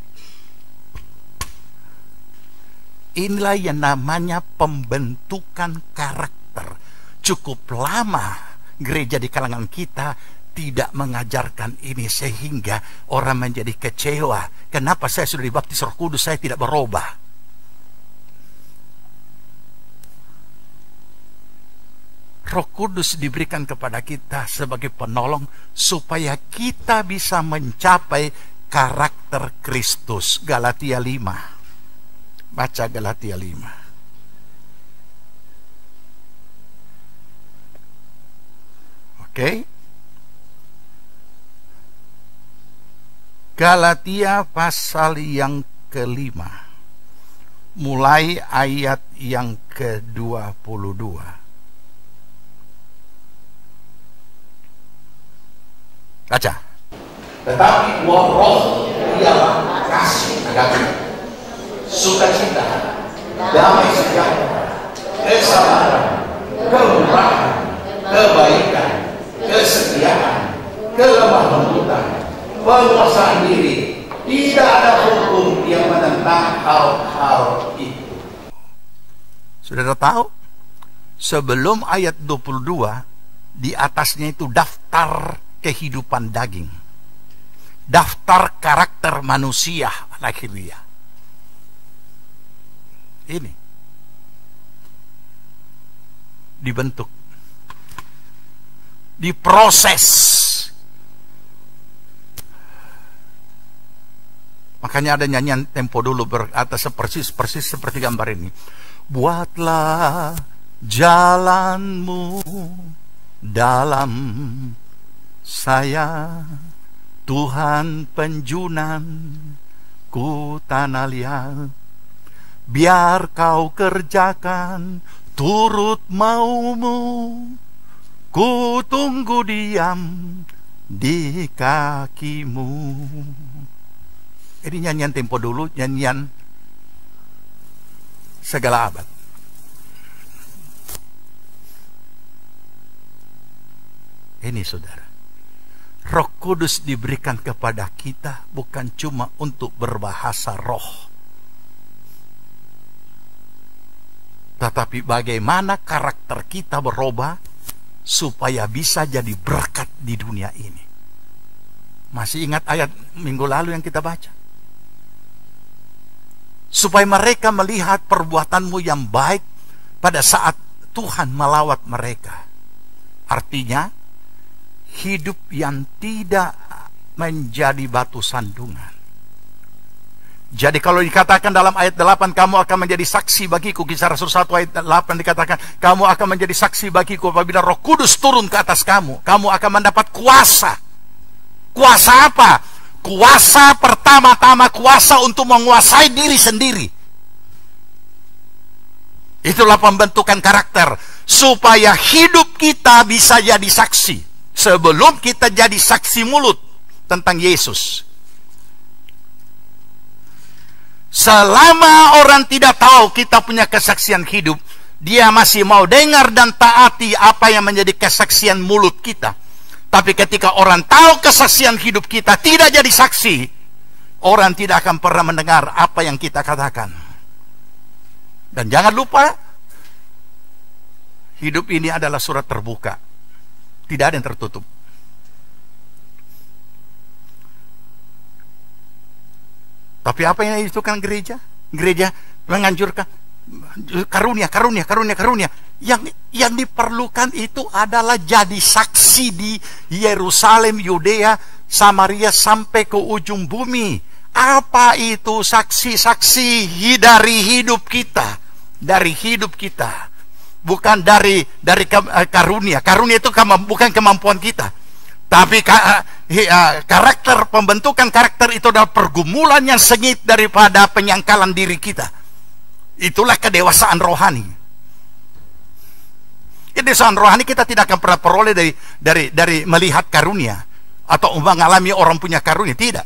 Inilah yang namanya pembentukan karakter. Cukup lama gereja di kalangan kita tidak mengajarkan ini sehingga orang menjadi kecewa. Kenapa saya sudah dibaptis Roh Kudus, saya tidak berubah? Roh Kudus diberikan kepada kita sebagai penolong supaya kita bisa mencapai karakter Kristus. Galatia 5. Baca Galatia 5. Oke. Galatia pasal yang ke-5, mulai ayat yang ke-22. Baca. Tetapi buah roh ialah kasih, sukacita, damai sejahtera, kesabaran, kemurahan, kebaikan, kesetiaan, kelemah lembutan, penguasaan diri. Tidak ada hukum yang menentang hal-hal itu. Saudara tahu, sebelum ayat 22, di atasnya itu daftar kehidupan daging, daftar karakter manusia lahiriah. Ini dibentuk, diproses. Makanya ada nyanyian tempo dulu atas persis seperti gambar ini. Buatlah jalanmu dalam saya, Tuhan penjunan ku tanah liat. Biar kau kerjakan turut maumu, ku tunggu diam di kakimu. Ini nyanyian tempo dulu, nyanyian segala abad. Ini saudara, Roh Kudus diberikan kepada kita bukan cuma untuk berbahasa roh, tetapi bagaimana karakter kita berubah supaya bisa jadi berkat di dunia ini. Masih ingat ayat minggu lalu yang kita baca? Supaya mereka melihat perbuatanmu yang baik pada saat Tuhan melawat mereka. Artinya, hidup yang tidak menjadi batu sandungan. Jadi kalau dikatakan dalam ayat 8, kamu akan menjadi saksi bagiku, Kisah Rasul 1 ayat 8 dikatakan, kamu akan menjadi saksi bagiku apabila Roh Kudus turun ke atas kamu. Kamu akan mendapat kuasa. Kuasa apa? Kuasa pertama-tama, kuasa untuk menguasai diri sendiri. Itulah pembentukan karakter, supaya hidup kita bisa jadi saksi. Sebelum kita jadi saksi mulut tentang Yesus, selama orang tidak tahu kita punya kesaksian hidup, dia masih mau dengar dan taati apa yang menjadi kesaksian mulut kita. Tapi ketika orang tahu kesaksian hidup kita tidak jadi saksi, orang tidak akan pernah mendengar apa yang kita katakan. Dan jangan lupa, hidup ini adalah surat terbuka, tidak ada yang tertutup. Tapi apa yang dilakukan gereja? Gereja menganjurkan karunia. Yang diperlukan itu adalah jadi saksi di Yerusalem, Yudea, Samaria sampai ke ujung bumi. Apa itu saksi-saksi dari hidup kita? Dari hidup kita, bukan dari karunia. Karunia itu bukan kemampuan kita, tapi karakter, pembentukan karakter itu adalah pergumulan yang sengit daripada penyangkalan diri kita. Itulah kedewasaan rohani. Kedewasaan rohani kita tidak akan pernah peroleh dari melihat karunia atau mengalami orang punya karunia, tidak.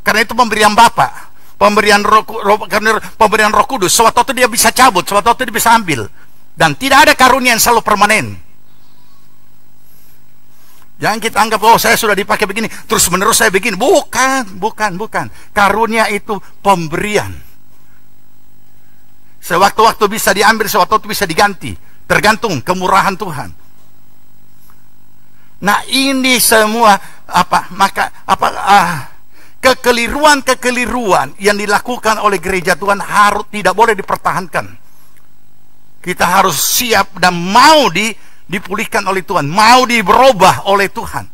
Karena itu pemberian Bapa, pemberian Roh Kudus. Suatu waktu dia bisa cabut, suatu waktu dia bisa ambil, dan tidak ada karunia yang selalu permanen. Jangan kita anggap, oh saya sudah dipakai begini, terus menerus saya begini. Bukan. Karunia itu pemberian. Sewaktu-waktu bisa diambil, sewaktu-waktu bisa diganti, tergantung kemurahan Tuhan. Nah, ini semua kekeliruan yang dilakukan oleh gereja Tuhan harus tidak boleh dipertahankan. Kita harus siap dan mau dipulihkan oleh Tuhan, mau diberubah oleh Tuhan.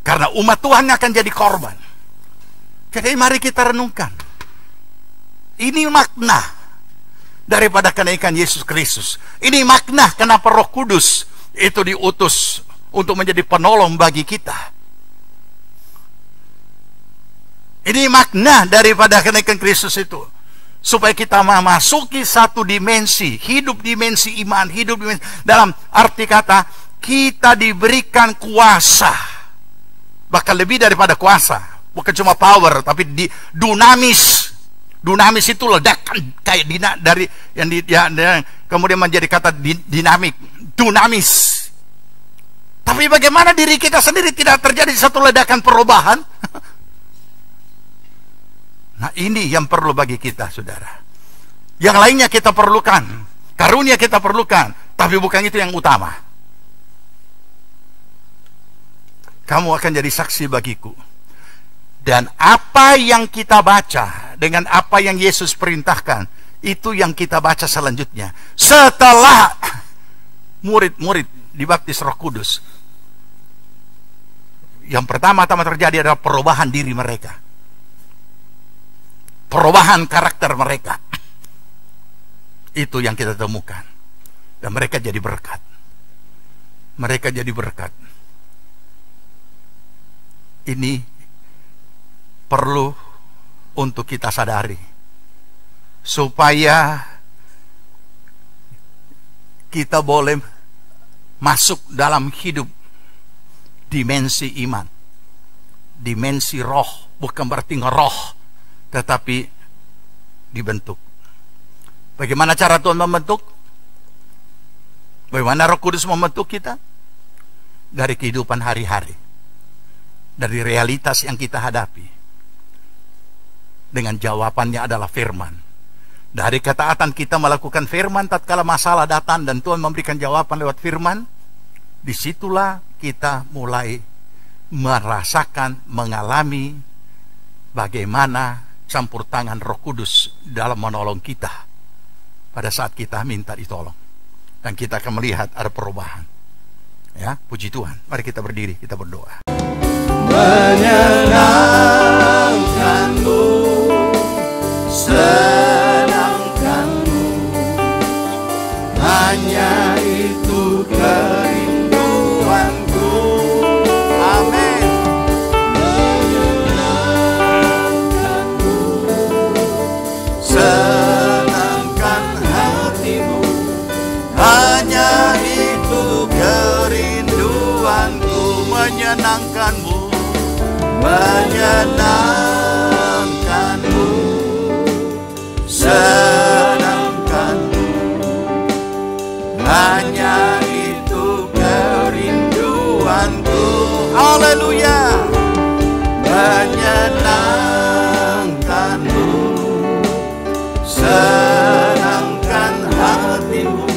Karena umat Tuhan akan jadi korban. Jadi mari kita renungkan. Ini makna daripada kenaikan Yesus Kristus. Ini makna kenapa Roh Kudus itu diutus untuk menjadi penolong bagi kita. Ini makna daripada kenaikan Kristus itu. Supaya kita memasuki satu dimensi, hidup dimensi iman, hidup dimensi, dalam arti kata, kita diberikan kuasa. Bahkan lebih daripada kuasa. Bukan cuma power, tapi dunamis. Dunamis itu ledakan kayak kemudian menjadi kata dinamik, dunamis. Tapi bagaimana diri kita sendiri tidak terjadi satu ledakan perubahan? Nah, ini yang perlu bagi kita, saudara. Yang lainnya kita perlukan, karunia kita perlukan, tapi bukan itu yang utama. Kamu akan jadi saksi bagiku. Dan apa yang kita baca dengan apa yang Yesus perintahkan, itu yang kita baca selanjutnya. Setelah murid-murid dibaptis Roh Kudus, yang pertama-tama terjadi adalah perubahan diri mereka, perubahan karakter mereka. Itu yang kita temukan. Dan mereka jadi berkat. Mereka jadi berkat. Ini perlu untuk kita sadari, supaya kita boleh masuk dalam hidup dimensi iman, dimensi roh. Bukan berarti ngeroh, tetapi dibentuk. Bagaimana cara Tuhan membentuk? Bagaimana Roh Kudus membentuk kita? Dari kehidupan hari-hari, dari realitas yang kita hadapi. Dengan jawabannya adalah firman. Dari ketaatan kita melakukan firman tatkala masalah datang dan Tuhan memberikan jawaban lewat firman, disitulah kita mulai merasakan, mengalami bagaimana campur tangan Roh Kudus dalam menolong kita pada saat kita minta ditolong. Dan kita akan melihat ada perubahan. Ya, puji Tuhan. Mari kita berdiri, kita berdoa. Menyenangkanmu, senangkanmu, hanya itu kerinduanku. Amin. Menyenangkanmu, senangkan hatimu, hanya itu kerinduanku. Menyenangkanmu, menyenangkanmu, senangkanmu, hanya itu kerinduanku. haleluya. Menyenangkanmu, senangkan hatimu,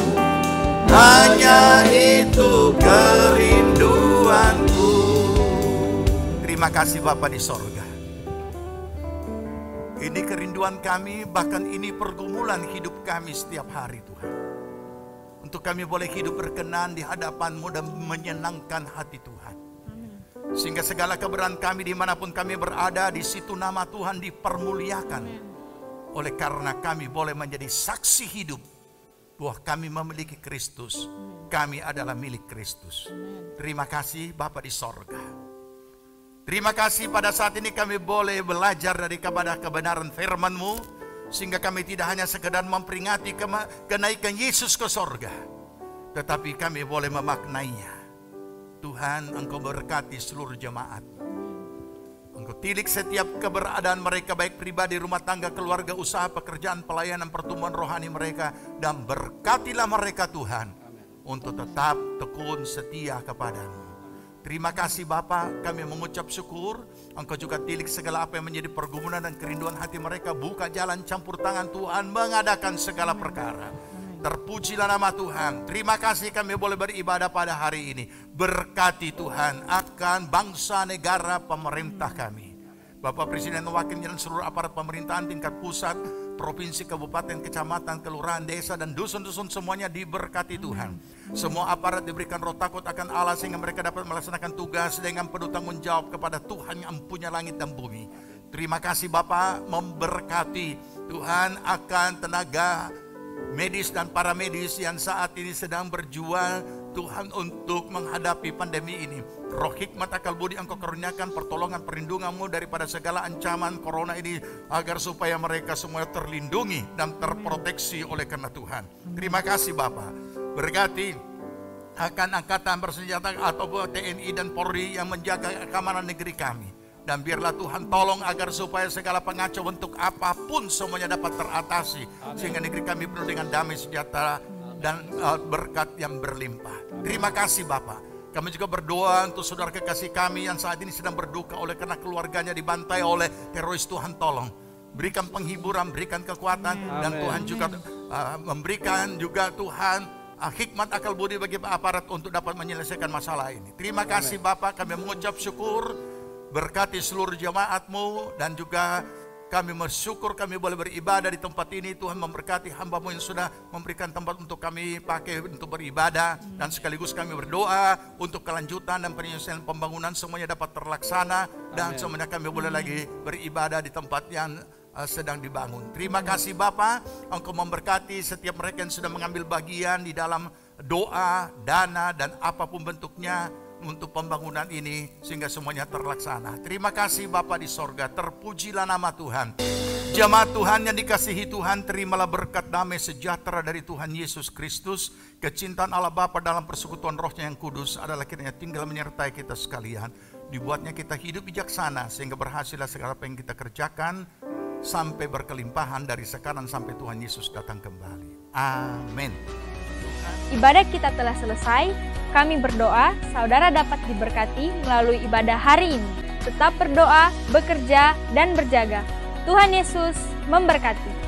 hanya itu kerinduanku. Terima kasih Bapa di sorga. Ini kerinduan kami, bahkan ini pergumulan hidup kami setiap hari Tuhan. Untuk kami boleh hidup berkenan di hadapan-Mu dan menyenangkan hati Tuhan. Sehingga segala keberadaan kami dimanapun kami berada, di situ nama Tuhan dipermuliakan. Oleh karena kami boleh menjadi saksi hidup bahwa kami memiliki Kristus. Kami adalah milik Kristus. Terima kasih Bapa di sorga. Terima kasih pada saat ini kami boleh belajar dari kebenaran firman-Mu, sehingga kami tidak hanya sekedar memperingati kenaikan Yesus ke sorga, tetapi kami boleh memaknainya. Tuhan, Engkau berkati seluruh jemaat. Engkau tilik setiap keberadaan mereka, baik pribadi, rumah tangga, keluarga, usaha, pekerjaan, pelayanan, pertumbuhan rohani mereka. Dan berkatilah mereka Tuhan, untuk tetap tekun setia kepadamu. Terima kasih Bapa, kami mengucap syukur. Engkau juga tilik segala apa yang menjadi pergumulan dan kerinduan hati mereka. Buka jalan campur tangan Tuhan, mengadakan segala perkara. Terpujilah nama Tuhan. Terima kasih kami boleh beribadah pada hari ini. Berkati Tuhan akan bangsa, negara, pemerintah kami. Bapak Presiden dan Wakil dan seluruh aparat pemerintahan tingkat pusat, provinsi, kabupaten, kecamatan, kelurahan, desa, dan dusun-dusun semuanya diberkati Tuhan. Semua aparat diberikan roh takut akan Allah sehingga mereka dapat melaksanakan tugas dengan penuh tanggung jawab kepada Tuhan yang punya langit dan bumi. Terima kasih Bapak memberkati Tuhan akan tenaga medis dan para medis yang saat ini sedang berjuang Tuhan untuk menghadapi pandemi ini. Roh hikmat akal budi Engkau karuniakan pertolongan perlindungan-Mu daripada segala ancaman corona ini, agar supaya mereka semua terlindungi dan terproteksi oleh karena Tuhan. Terima kasih Bapak. Berkati akan angkatan bersenjata atau TNI dan Polri yang menjaga keamanan negeri kami. Dan biarlah Tuhan tolong agar supaya segala pengacau bentuk apapun semuanya dapat teratasi. Sehingga negeri kami penuh dengan damai sejahtera dan berkat yang berlimpah. Terima kasih Bapak. Kami juga berdoa untuk saudara kekasih kami yang saat ini sedang berduka oleh karena keluarganya dibantai oleh teroris. Tuhan tolong berikan penghiburan, berikan kekuatan. Dan Tuhan juga memberikan juga Tuhan hikmat akal budi bagi aparat untuk dapat menyelesaikan masalah ini. Terima kasih Bapak, kami mengucap syukur. Berkati seluruh jemaat-Mu dan juga kami bersyukur kami boleh beribadah di tempat ini. Tuhan memberkati hamba-Mu yang sudah memberikan tempat untuk kami pakai untuk beribadah. Dan sekaligus kami berdoa untuk kelanjutan dan penyelesaian pembangunan semuanya dapat terlaksana. Dan semuanya kami boleh lagi beribadah di tempat yang sedang dibangun. Terima kasih Bapak, Engkau memberkati setiap mereka yang sudah mengambil bagian di dalam doa, dana dan apapun bentuknya untuk pembangunan ini sehingga semuanya terlaksana. Terima kasih Bapa di sorga, terpujilah nama Tuhan. Jemaat Tuhan yang dikasihi Tuhan, terimalah berkat damai sejahtera dari Tuhan Yesus Kristus. Kecintaan Allah Bapa dalam persekutuan Roh-Nya yang kudus adalah kiranya tinggal menyertai kita sekalian. Dibuatnya kita hidup bijaksana sehingga berhasillah segala apa yang kita kerjakan sampai berkelimpahan dari sekarang sampai Tuhan Yesus datang kembali. Amin. Ibadah kita telah selesai. Kami berdoa saudara dapat diberkati melalui ibadah hari ini. Tetap berdoa, bekerja, dan berjaga. Tuhan Yesus memberkati.